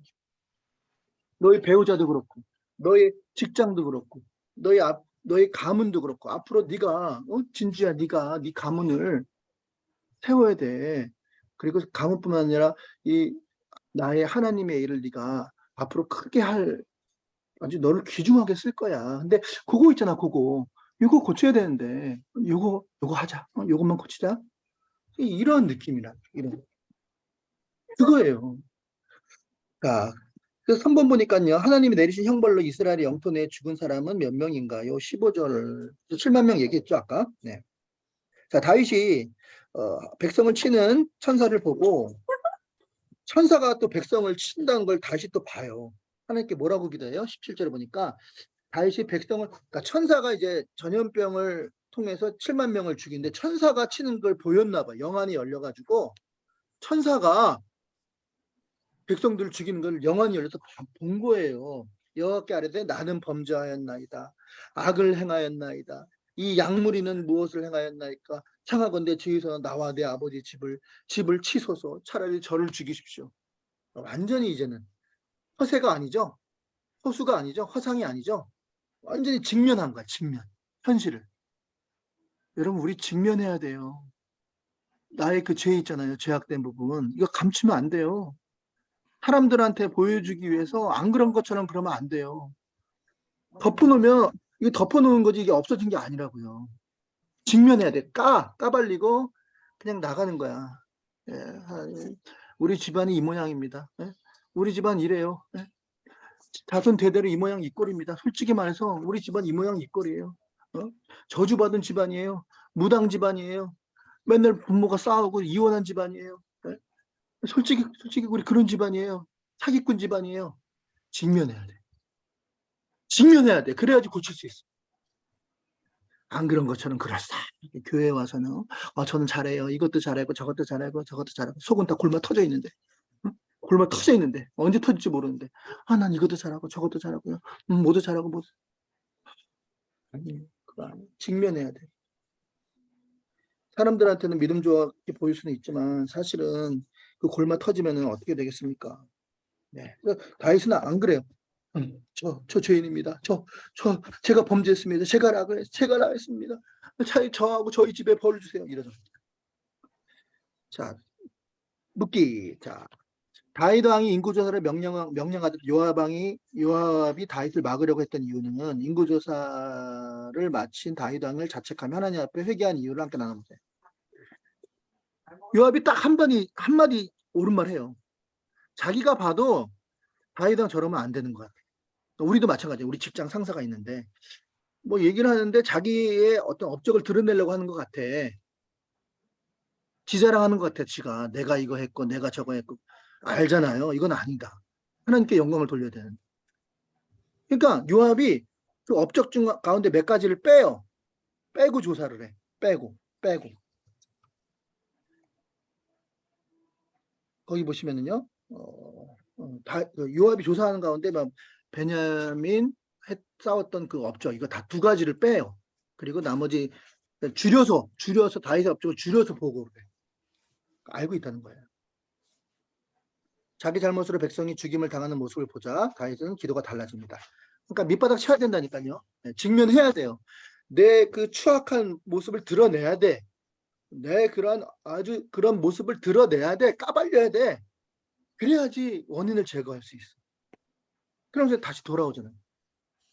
너의 배우자도 그렇고, 너의 직장도 그렇고, 너의 가문도 그렇고, 앞으로 네가 진주야, 네가 네 가문을 세워야 돼. 그리고 가문뿐만 아니라 이 나의 하나님의 일을 네가 앞으로 크게 할 아주 너를 귀중하게 쓸 거야. 근데 그거 있잖아, 그거. 이거 고쳐야 되는데, 요거 하자. 요것만 고치자. 이런 느낌이라, 이런. 그거예요. 자, 그래서 3번 보니까요. 하나님이 내리신 형벌로 이스라엘의 영토 내에 죽은 사람은 몇 명인가요? 15절. 7만 명 얘기했죠, 아까? 네. 자, 다윗이 백성을 치는 천사를 보고 천사가 또 백성을 친다는 걸 다시 또 봐요. 하나님께 뭐라고 기도해요? 17절에 보니까 다윗이 백성을, 그러니까 천사가 이제 전염병을 통해서 7만 명을 죽이는데 천사가 치는 걸 보였나 봐. 영안이 열려가지고 천사가 백성들을 죽이는 걸 영안이 열려서 본 거예요. 여호와께 아뢰되 나는 범죄하였나이다. 악을 행하였나이다. 이 약물이는 무엇을 행하였나이까? 청하건대 주에서 나와 내 아버지 집을 치소서. 차라리 저를 죽이십시오. 완전히 이제는 허세가 아니죠. 허수가 아니죠. 허상이 아니죠. 완전히 직면한 거야. 직면. 현실을. 여러분 우리 직면해야 돼요. 나의 그 죄 있잖아요. 죄악된 부분. 이거 감추면 안 돼요. 사람들한테 보여주기 위해서 안 그런 것처럼 그러면 안 돼요. 덮어놓으면 이게 덮어놓은 거지 이게 없어진 게 아니라고요. 직면해야 돼. 까발리고 그냥 나가는 거야. 예, 우리 집안이 이 모양입니다. 예? 우리 집안 이래요. 예? 자손 대대로 이 모양 이 꼴입니다. 솔직히 말해서 우리 집안 이 모양 이 꼴이에요. 저주받은 집안이에요. 무당 집안이에요. 맨날 부모가 싸우고 이혼한 집안이에요. 예? 솔직히 우리 그런 집안이에요. 사기꾼 집안이에요. 직면해야 돼. 직면해야 돼. 그래야지 고칠 수 있어. 안 그런 것처럼 그럴싸하게 교회에 와서는 저는 잘해요. 이것도 잘하고 저것도 잘하고 저것도 잘하고 속은 다 골마 터져 있는데 골마 터져 있는데 언제 터질지 모르는데 난 이것도 잘하고 저것도 잘하고요. 모두 잘하고 모두 아니 그거 아니에요. 직면해야 돼. 사람들한테는 믿음 좋게 보일 수는 있지만 사실은 그 골마 터지면은 어떻게 되겠습니까? 네. 다윗은 안 그래요. 저 죄인입니다. 제가 범죄했습니다. 제가 나했습니다. 저하고 저희 집에 벌 주세요. 이러죠. 자, 묻기. 자, 다윗 왕이 인구조사를 명령하듯 요압이 다윗을 막으려고 했던 이유는 인구조사를 마친 다윗 왕을 자책하며 하나님 앞에 회개한 이유를 함께 나눠보세요. 요압이 딱 한마디 옳은 말 해요. 자기가 봐도 다윗 왕 저러면 안 되는 거야. 우리도 마찬가지예요. 우리 직장 상사가 있는데 뭐 얘기를 하는데 자기의 어떤 업적을 드러내려고 하는 것 같아. 지자랑하는 것 같아. 지가 내가 이거 했고 내가 저거 했고 알잖아요. 이건 아니다. 하나님께 영광을 돌려야 되는. 그러니까 요압이 그 업적 중 가운데 몇 가지를 빼요. 빼고 조사를 해. 빼고. 거기 보시면은요. 요압이 조사하는 가운데 막 베냐민 싸웠던 그 업적 이거 다 두 가지를 빼요. 그리고 나머지 줄여서 다윗의 업적을 줄여서 보고를 해. 알고 있다는 거예요. 자기 잘못으로 백성이 죽임을 당하는 모습을 보자 다윗은 기도가 달라집니다. 그러니까 밑바닥 쳐야 된다니까요. 직면해야 돼요. 내 그 추악한 모습을 드러내야 돼. 내 그런 모습을 드러내야 돼. 까발려야 돼. 그래야지 원인을 제거할 수 있어. 그러면서 다시 돌아오잖아요.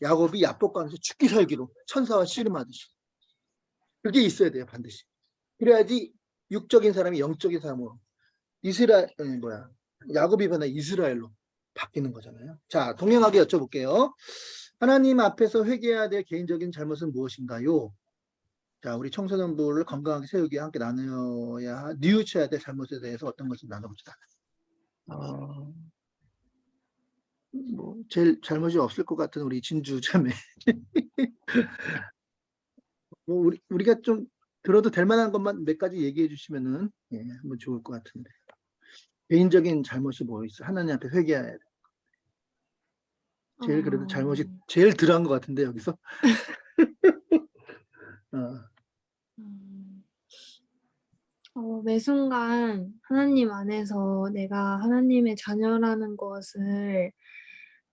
야곱이 야복강에서 죽기 살기로 천사와 씨름하듯이. 그게 있어야 돼요. 반드시. 그래야지 육적인 사람이 영적인 사람으로 야곱이 변해 이스라엘로 바뀌는 거잖아요. 자, 동행하게 여쭤볼게요. 하나님 앞에서 회개해야 될 개인적인 잘못은 무엇인가요? 자, 우리 청소년부를 건강하게 세우기 위해 함께 뉘우쳐야 될 잘못에 대해서 어떤 것을 나눠봅시다. 제일 잘못이 없을 것 같은 우리 진주 자매. 우리가 좀 들어도 될 만한 것만 몇 가지 얘기해 주시면은 한번 좋을 것 같은데. 개인적인 잘못이 뭐 있어? 하나님 앞에 회개해야 돼. 그래도 잘못이 제일 덜한 것 같은데 여기서. 매 순간 하나님 안에서 내가 하나님의 자녀라는 것을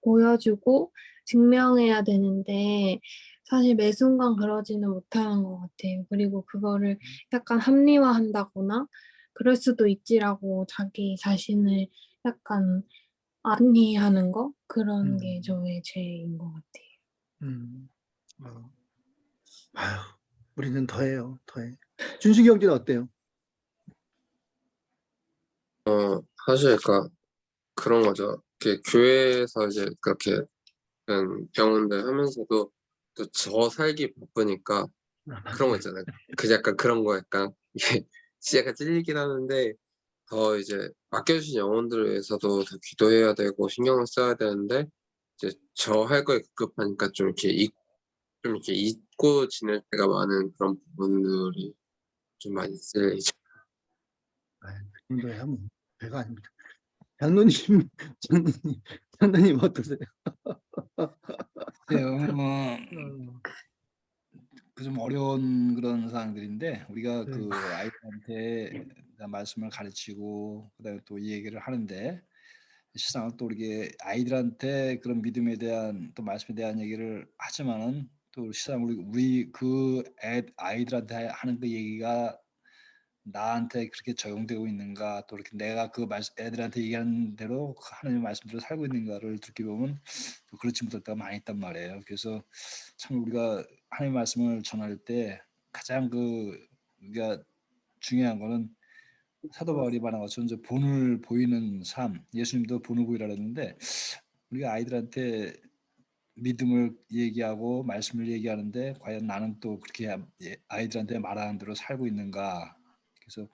보여주고 증명해야 되는데 사실 매 순간 그러지는 못하는 것 같아요. 그리고 그거를 약간 합리화한다거나 그럴 수도 있지라고 자기 자신을 약간 안니하는 거? 그런 게 저의 죄인 것 같아요. 아유, 우리는 더해요. 준식이 형제는 어때요? 사실 그런 거죠. 교회에서 이제 그렇게 병원들 하면서도 또 저 살기 바쁘니까 그런 거 있잖아요. 약간 그런 거 이게 약간 찔리긴 하는데 더 이제 맡겨주신 영혼들을 위해서도 더 기도해야 되고 신경을 써야 되는데 이제 저 할 거에 급급하니까 좀 이렇게 잊고 지낼 때가 많은 그런 부분들이 좀 많이 있으죠. 그 정도야 뭐 배가 아닙니다. 장로님, 장로님, 장로님 어떠세요? 네, 어, 그 좀 어려운 그런 사항들인데 우리가 네. 그 아이들한테 말씀을 가르치고 그다음에 또 이 얘기를 하는데 실상은 또 이게 아이들한테 그런 믿음에 대한 또 말씀에 대한 얘기를 하지만은 또 실상 우리 그 아이들한테 하는 그 얘기가 나한테 그렇게 적용되고 있는가 또 이렇게 내가 그 애들한테 얘기하는 대로 그 하나님의 말씀대로 살고 있는가를 들켜보면 또 그렇지 못할 때가 많이 있단 말이에요. 그래서 참 우리가 하나님의 말씀을 전할 때 가장 우리가 중요한 거는 사도 바울이 말한 것처럼 이제 본을 보이는 삶, 예수님도 본을 보이라 그랬는데 우리가 아이들한테 믿음을 얘기하고 말씀을 얘기하는데 과연 나는 또 그렇게 아이들한테 말하는 대로 살고 있는가? 그래서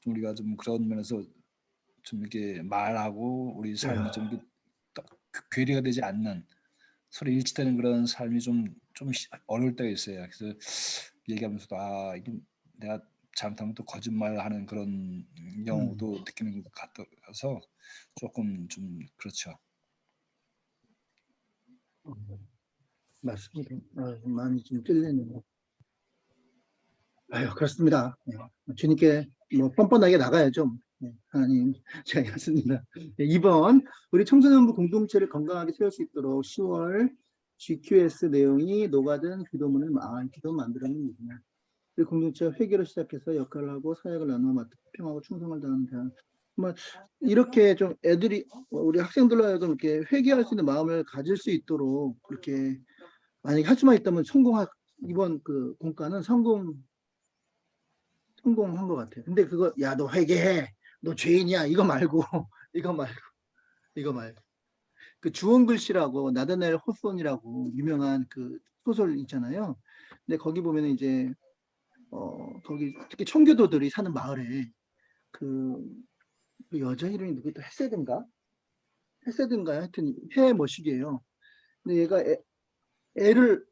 좀 우리가 좀 그런 면에서 좀 이렇게 말하고 우리 삶이 좀 이렇게 괴리가 되지 않는 서로 일치되는 그런 삶이 좀 어려울 때가 있어요. 그래서 얘기하면서도 이게 내가 잘못하면 또 거짓말하는 그런 경우도 느끼는 것 같아서 조금 좀 그렇죠. 맞습니다. 많이 좀 찔리네요. 아유, 그렇습니다. 주님께 뭐 뻔뻔하게 나가야죠. 하나님, 제가 했습니다. 2번, 우리 청소년부 공동체를 건강하게 세울 수 있도록 10월 GQS 내용이 녹아든 기도문을 기도 만들어내는 일이냐. 우리 공동체가 회개로 시작해서 역할을 하고 사역을 나누어 맡아 평하고 충성을 다하는 대한 정말 이렇게 좀 애들이 우리 학생들로 하여금 이렇게 회개할 수 있는 마음을 가질 수 있도록 그렇게 만약에 할 수만 있다면 이번 그 공과는 성공한 것 같아요. 근데 그거 야 너 회개해, 너 죄인이야 이거 말고 이거 말고 그 주원글 씨라고 나다나엘 호손이라고 유명한 그 소설 있잖아요. 근데 거기 보면 이제 거기 특히 청교도들이 사는 마을에 그, 그 여자 이름이 누구였다 헤세든가 하여튼 해 머시기예요. 근데 얘가 애를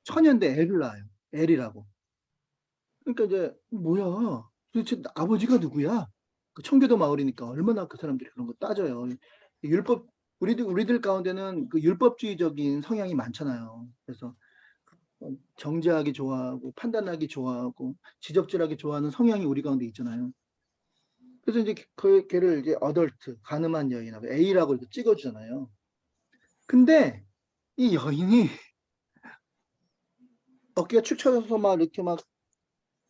처녀인데 애를 낳아요. 엘이라고. 그러니까 이제 뭐야 도대체 아버지가 누구야? 그 청교도 마을이니까 얼마나 그 사람들이 그런 거 따져요. 율법 우리들 가운데는 그 율법주의적인 성향이 많잖아요. 그래서 정죄하기 좋아하고 판단하기 좋아하고 지적질하기 좋아하는 성향이 우리 가운데 있잖아요. 그래서 이제 걔를 이제 어덜트 가늠한 여인하고 A라고 이렇게 찍어주잖아요. 근데 이 여인이 어깨가 축 처져서 막 이렇게 막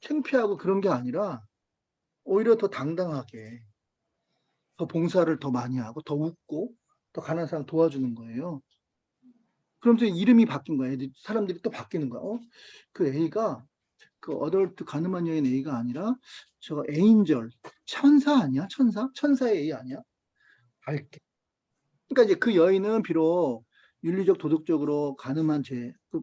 창피하고 그런 게 아니라 오히려 더 당당하게 더 봉사를 더 많이 하고 더 웃고 더 가난한 사람 도와주는 거예요. 그러면서 이름이 바뀐 거예요. 사람들이 또 바뀌는 거야. 그 A가 그 어덜트 가늠한 여인 A가 아니라 저 에인절 천사 아니야? 천사의 A 아니야? 밝게. 그러니까 이제 그 여인은 비록 윤리적 도덕적으로 가늠한 그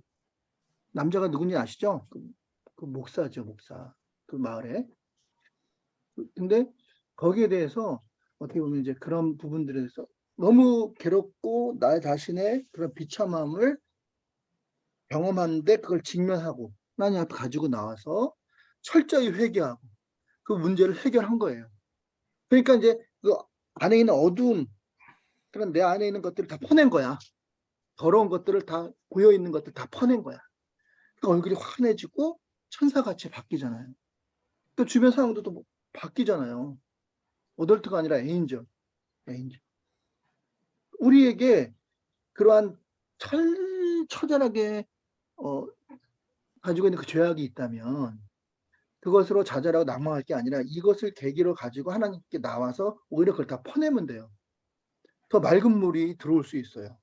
남자가 누군지 아시죠? 그 목사죠, 목사. 그 마을에. 근데 거기에 대해서 어떻게 보면 이제 그런 부분들에 대해서 너무 괴롭고 나 자신의 그런 비참함을 경험하는데 그걸 직면하고 하나님 앞에 가지고 나와서 철저히 회개하고 그 문제를 해결한 거예요. 그러니까 이제 그 안에 있는 어두운 그런 내 안에 있는 것들을 다 퍼낸 거야. 더러운 것들을 다 고여 있는 것들 다 퍼낸 거야. 그 얼굴이 환해지고 천사같이 바뀌잖아요. 또 주변 사람들도 뭐 바뀌잖아요. 어덜트가 아니라 에인절. 우리에게 그러한 처절하게 가지고 있는 그 죄악이 있다면 그것으로 좌절하고 낙망할 게 아니라 이것을 계기로 가지고 하나님께 나와서 오히려 그걸 다 퍼내면 돼요. 더 맑은 물이 들어올 수 있어요.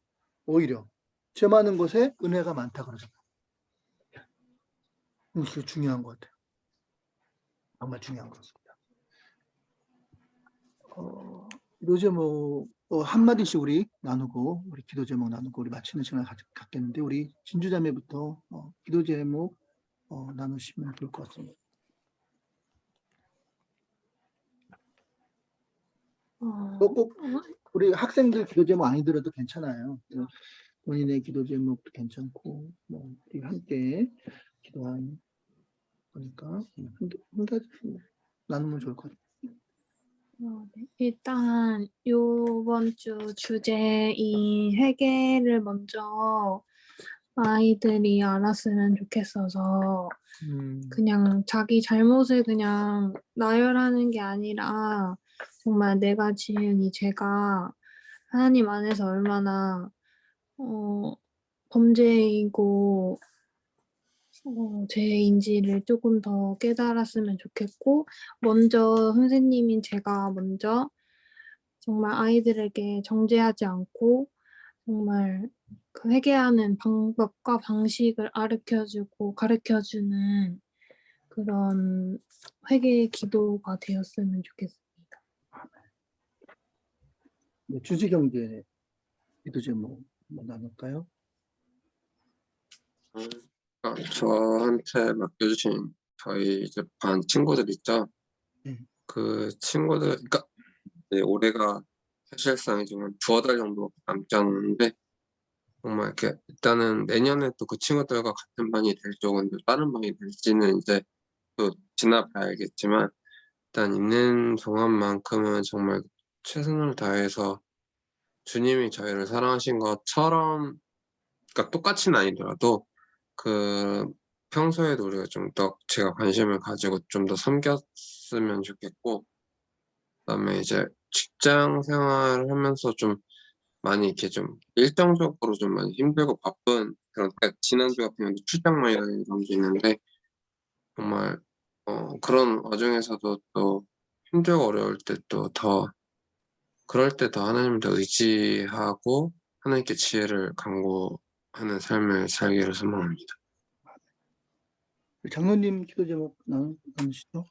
오히려 죄 많은 곳에 은혜가 많다 그러잖아요. 이게 중요한 것 같아요. 정말 중요한 것 같습니다. 기도 제목 한마디씩 우리 나누고 우리 기도 제목 나누고 우리 마치는 시간을 갖겠는데 우리 진주자매부터 기도 제목 나누시면 좋을 것 같습니다. 꼭 우리 학생들 기도 제목 아니더라도 괜찮아요. 본인의 기도 제목도 괜찮고 뭐 우리 함께 기도하는 거니까 한 가지 나누면 좋을 것 같아요. 네. 일단 요번 주 주제인 회개를 먼저 아이들이 알았으면 좋겠어서 그냥 자기 잘못을 그냥 나열하는 게 아니라 정말 내가 지은 이 죄가 하나님 안에서 얼마나 범죄이고 죄인지를 조금 더 깨달았으면 좋겠고, 먼저 선생님인 제가 먼저 정말 아이들에게 정죄하지 않고 정말 그 회개하는 방법과 방식을 가르쳐주는 그런 회개의 기도가 되었으면 좋겠습니다. 네, 주지 경제 기도 제목 한번 나눌까요? 저한테 맡겨주신 저희 이제 반 친구들 있죠. 그 친구들, 그러니까 올해가 사실상 이제 한 2달 정도 남지 않았는데 정말 이렇게 일단은 내년에 또 그 친구들과 같은 반이 될지 혹은 또 다른 반이 될지는 이제 또 지나봐야 알겠지만 일단 있는 동안만큼은 정말 최선을 다해서 주님이 저희를 사랑하신 것처럼, 그러니까 똑같이는 아니더라도 그 평소에도 우리가 좀 더 제가 관심을 가지고 좀 더 섬겼으면 좋겠고, 그다음에 이제 직장 생활을 하면서 좀 많이 이렇게 좀 일정적으로 좀 많이 힘들고 바쁜 그런, 그러니까 지난주 같은 경우는 출장 많이 다니는 그런 게 있는데 정말 그런 와중에서도 또 힘들고 어려울 때 또 더 그럴 때 더 하나님을 더 의지하고 하나님께 지혜를 간구하는 삶을 살기를 소망합니다. 장로님 기도 제목 나누시죠?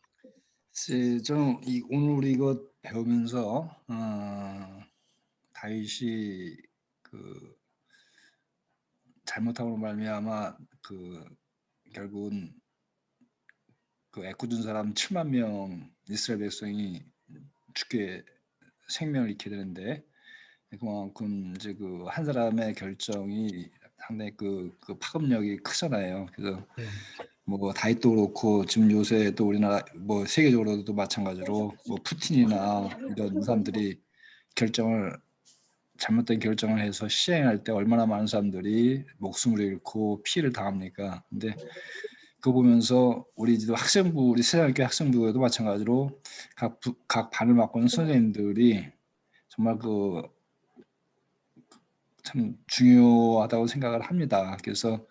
저는 오늘 우리 이거 배우면서 다윗이 그 잘못함으로 말미암아 그 결국은 그 애꿎은 사람 7만 명 이스라엘 백성이 죽게 생명을 잃게 되는데, 그만큼 이제 그 한 사람의 결정이 상당히 그 파급력이 크잖아요. 그래서 뭐 다윗도 그렇고 지금 요새 또 우리나라 뭐 세계적으로도 마찬가지로 뭐 푸틴이나 이런 사람들이 잘못된 결정을 해서 시행할 때 얼마나 많은 사람들이 목숨을 잃고 피해를 당합니까? 근데 그거 보면서 우리 학생부, 우리 세상학교 학생부에도 마찬가지로 각 반을 맡고 있는 선생님들이 정말 참 중요하다고 생각을 합니다. 그래서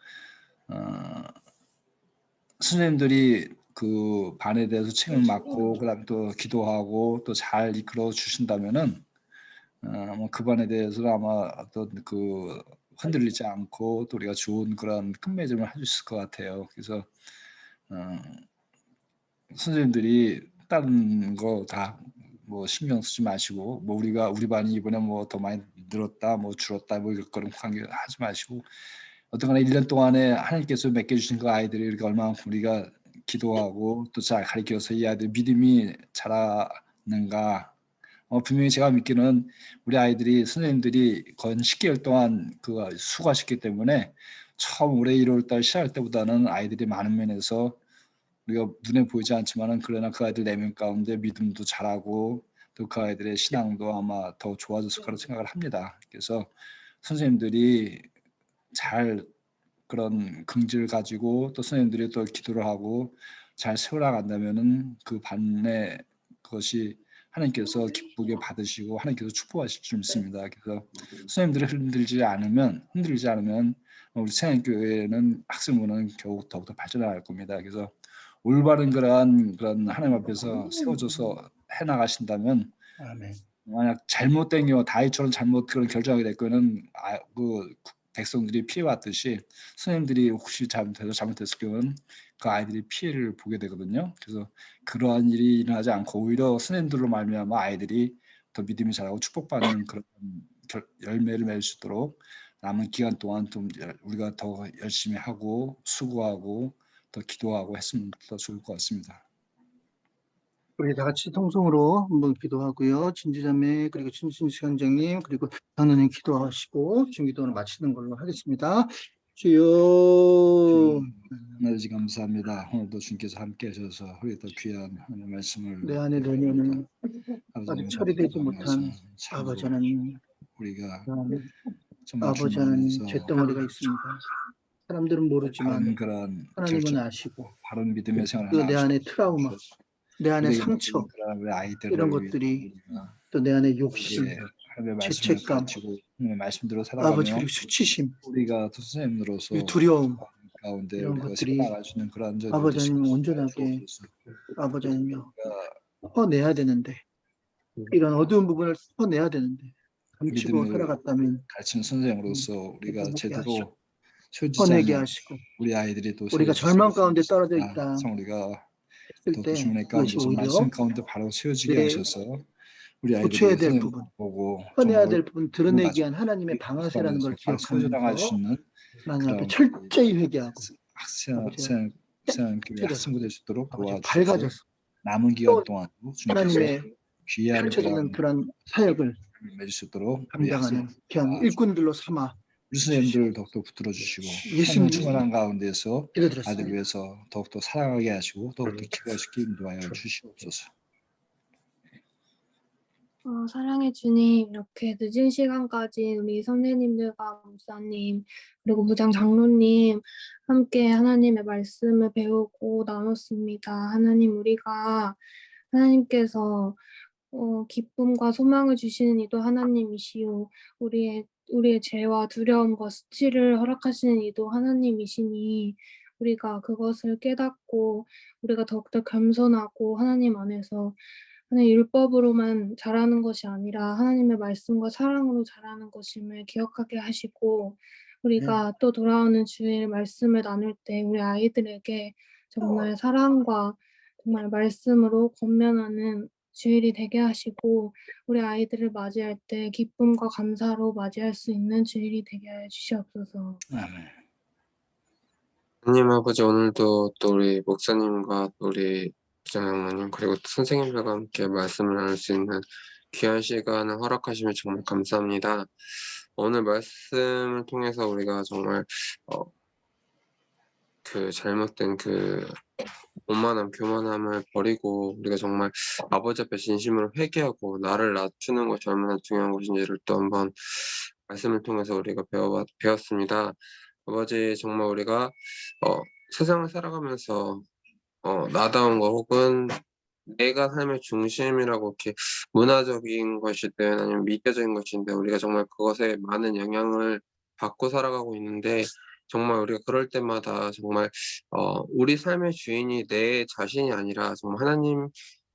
선생님들이 그 반에 대해서 책임을 맡고 그다음에 또 기도하고 또 잘 이끌어 주신다면은 그 반에 대해서는 아마 어떤 그 흔들리지 않고 또 우리가 좋은 그런 끝맺음을 할 수 있을 것 같아요. 그래서 선생님들이 다른 거 다 뭐 신경 쓰지 마시고, 뭐 우리 반이 이번에 뭐 더 많이 늘었다 뭐 줄었다 뭐 이런 거는 관계하지 마시고, 어쨌거나 1년 동안에 하나님께서 맡겨주신 그 아이들이 이렇게 얼마나 우리가 기도하고 또 잘 가르쳐서 이 아이들 믿음이 자라는가. 분명히 제가 믿기는 우리 아이들이 선생님들이 건 10개월 동안 그 수고하셨기 때문에 처음 올해 1월달 시작할 때보다는 아이들이 많은 면에서 우리가 눈에 보이지 않지만은 그러나 그 아이들 내면 가운데 믿음도 잘하고 또 그 아이들의 신앙도 아마 더 좋아졌을 거라고 생각을 합니다. 그래서 선생님들이 잘 그런 긍지를 가지고 또 선생님들이 또 기도를 하고 잘 세워나간다면은 그 반의 것이 하나님께서 기쁘게 받으시고 하나님께서 축복하실 줄 믿습니다. 그래서 선생님들이 흔들리지 않으면 우리 세안교회는 학생부는 겨우 더욱더 발전할 겁니다. 그래서 올바른 그런 하나님 앞에서 세워져서 해나가신다면, 아멘. 만약 잘못된 경우 다윗처럼 잘못 그런 결정하게 될 거는 그 백성들이 피해왔듯이 선생님들이 혹시 잘못했을 경우는 그 아이들이 피해를 보게 되거든요. 그래서 그러한 일이 일어나지 않고 오히려 선생님들로 말미암아 아이들이 더 믿음이 자라고 축복받는 그런 열매를 맺을 수 있도록 남은 기간 동안 좀 우리가 더 열심히 하고 수고하고 더 기도하고 했으면 더 좋을 것 같습니다. 우리 다 같이 통성으로 한번 기도하고요. 진지자매 그리고 진진식 원장님 그리고 장로님 기도하시고 중기도를 마치는 걸로 하겠습니다. 주여 하나님 감사합니다. 오늘도 주님께서 함께 하셔서 우리 더 귀한 하나님의 말씀을 내 안에 내면은 아버지 아직 처리되지 못한 아버지 하나님, 우리가 정말 정말 아버지 주님 하나님 안에서 쇳덩어리가 있습니다. 사람들은 모르지만 바른 그런 하나님은 결정, 아시고 바른 믿음의 생활을 또 내 안에 하나씩 트라우마, 내 안에 우리에게 상처 맡기는 그런 우리 아이들을 이런 위해서 것들이 우리가 또 내 안에 욕심, 우리의 하나님의 말씀을 죄책감, 가르치고 하나님의 말씀대로 아버지 살아가며 그리고 수치심, 우리가 또 선생님으로서 그리고 두려움 가운데 이런 우리가 것들이 세워나갈 수 있는 그런 저들 아버지 되시고 하나님 온전하게 주옵소서. 아버지 하나님요 우리가 퍼내야 되는데 이런 어두운 부분을 퍼내야 되는데 감추고 믿음을 살아갔다면 가르치는 선생님으로서 우리가 깨닫게 제대로 세워지지 퍼내게 않는 하시고 우리 아이들이 또 우리가 세워질 수 절망 가운데 떨어져 있습니다. 있다 그래서 우리가 했을 또 때 주님의 그것이 가운데서 오히려 말씀 가운데 바로 세워지게 내 하셔서 우리 고쳐야 아이들이 될 선생님 부분, 보고 퍼내야 정말 될 부분 드러내기 위한 하나님의 방아쇠라는 걸 바로 세워져 나갈 수 기억하면서 있는 하나님 앞에 그런 철저히 회개하고 아버지 학생교회 펼쳐져서 학생부 될 수 있도록 아버지 도와주셔서 밝아져서 남은 기간 동안도 주님께서 하나님의 귀한 펼쳐지는 그런 사역을 맺을 수 있도록 우리 감당하는 귀한 학생 일꾼들로 삼아 우리 선생님들 더욱더 붙들어 주시고 예수님 성령 충만한 가운데서 아이들 기도드렸습니다. 위해서 더욱더 사랑하게 하시고 더욱더 기도하시기 인도하여 주시옵소서. 사랑의 주님, 이렇게 늦은 시간까지 우리 선생님들과 목사님, 그리고 부장 장로님 함께 하나님의 말씀을 배우고 나눴습니다. 하나님, 우리가 하나님께서 기쁨과 소망을 주시는 이도 하나님이시요. 우리의 죄와 두려움과 수치를 허락하시는 이도 하나님이시니 우리가 그것을 깨닫고 우리가 더욱더 겸손하고 하나님 안에서 하나님 율법으로만 자라는 것이 아니라 하나님의 말씀과 사랑으로 자라는 것임을 기억하게 하시고 우리가 또 돌아오는 주일 말씀을 나눌 때 우리 아이들에게 정말 사랑과 정말 말씀으로 권면하는 주일이 되게 하시고 우리 아이들을 맞이할 때 기쁨과 감사로 맞이할 수 있는 주일이 되게 하여 주시옵소서. 아멘. 하나님 아버지 오늘도 또 우리 목사님과 또 우리 부장님 그리고 또 선생님들과 함께 말씀을 나눌 수 있는 귀한 시간을 허락하시면 정말 감사합니다. 오늘 말씀을 통해서 우리가 정말 그 잘못된 그 오만함, 교만함을 버리고 우리가 정말 아버지 앞에 진심으로 회개하고 나를 낮추는 것이 얼마나 중요한 것인지를 또 한번 말씀을 통해서 우리가 배웠습니다. 아버지 정말 우리가 세상을 살아가면서 나다운 거 혹은 내가 삶의 중심이라고 이렇게 문화적인 것이든 아니면 미디어적인 것인데 우리가 정말 그것에 많은 영향을 받고 살아가고 있는데 정말 우리가 그럴 때마다 정말 우리 삶의 주인이 내 자신이 아니라 정말 하나님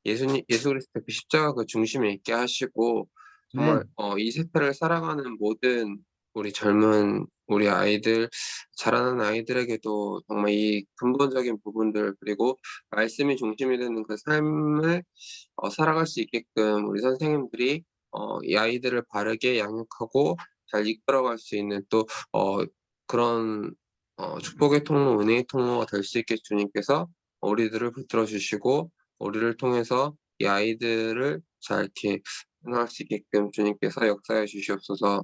예수 그리스도 그 십자가 그 중심에 있게 하시고 정말 이 세상을 살아가는 모든 우리 젊은 우리 아이들 자라는 아이들에게도 정말 이 근본적인 부분들 그리고 말씀이 중심이 되는 그 삶을 살아갈 수 있게끔 우리 선생님들이 이 아이들을 바르게 양육하고 잘 이끌어갈 수 있는 또 그런 축복의 통로, 은혜의 통로가 될 수 있게 주님께서 우리들을 붙들어 주시고 우리를 통해서 이 아이들을 잘 이렇게 생각할 수 있게끔 주님께서 역사해 주시옵소서.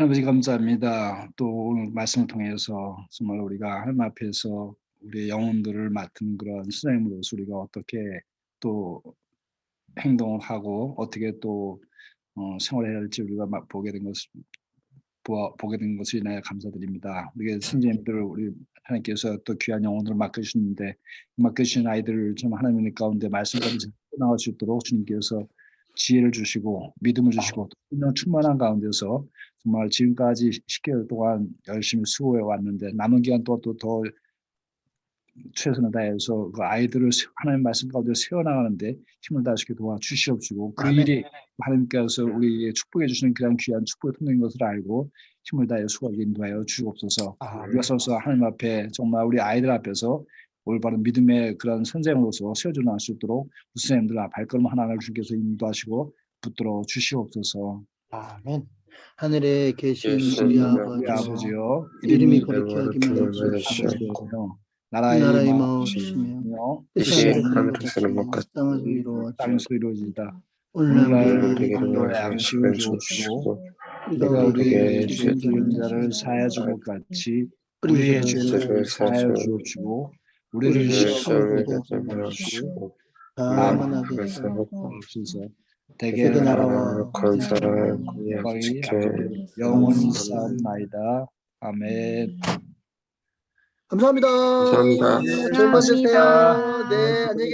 아버지 감사합니다. 또 오늘 말씀을 통해서 정말 우리가 하나님 앞에서 우리의 영혼들을 맡은 그런 선생님으로서 우리가 어떻게 또 행동을 하고 어떻게 또 생활해야 할지 우리가 보게 된 것을 인하여 감사드립니다. 우리의 선생님들 우리 하나님께서 또 귀한 영혼들을 맡겨주시는데 맡겨주신 아이들을 좀 하나님 가운데 말씀까지 나갈 수 있도록 주님께서 지혜를 주시고 믿음을 주시고 또 충만한 가운데서 정말 지금까지 10개월 동안 열심히 수고해 왔는데 남은 기간 동안 또 더 최선을 다해서 그 아이들을 하나님 말씀 가운데 세워나가는데 힘을 다하시게 도와주시옵시고 그 일이 하나님께서 우리에게 축복해 주시는 그런 귀한 축복의 통로인 것을 알고 힘을 다해 수고하게 인도하여 주옵소서. 이어서 하나님 앞에 정말 우리 아이들 앞에서 올바른 믿음의 그런 선생으로서 세워져 나갈 수 있도록 선생님들 발걸음 하나를 주께서 인도하시고 붙들어 주시옵소서. 아멘. 하늘에 계신 예수님 우리 이름으로 아버지 우리 아버지여 이름이 이름이 거룩히 거룩히 하기를 여겨주시옵고 나라의 나라의 마음 마음이시며 뜻이 뜻이 하늘에서는 것 같이 땅에서 이루어져 땅에서 이루어지다. 오늘날 오늘날 우리에게 우리에게 일용할 양식을 주시고 주옵시고 우리가 우리가 우리에게 우리의 죄 죄 지은 지은 자를 자를 사하여 준 것 같이 우리의 우리의 죄를 죄를 사하여 주옵시고 우리를 우리를 시험에 시험에 들게 들게 하지 마시고 마시고 다만 다만 하게 하옵소서. 대개 대개 나라와 건설하여 영광이 지켜 영원히 쌓옵나이다. 아멘. 감사합니다. 감사합니다. 좋은 밤 되세요. 감사합니다. 네, 안녕히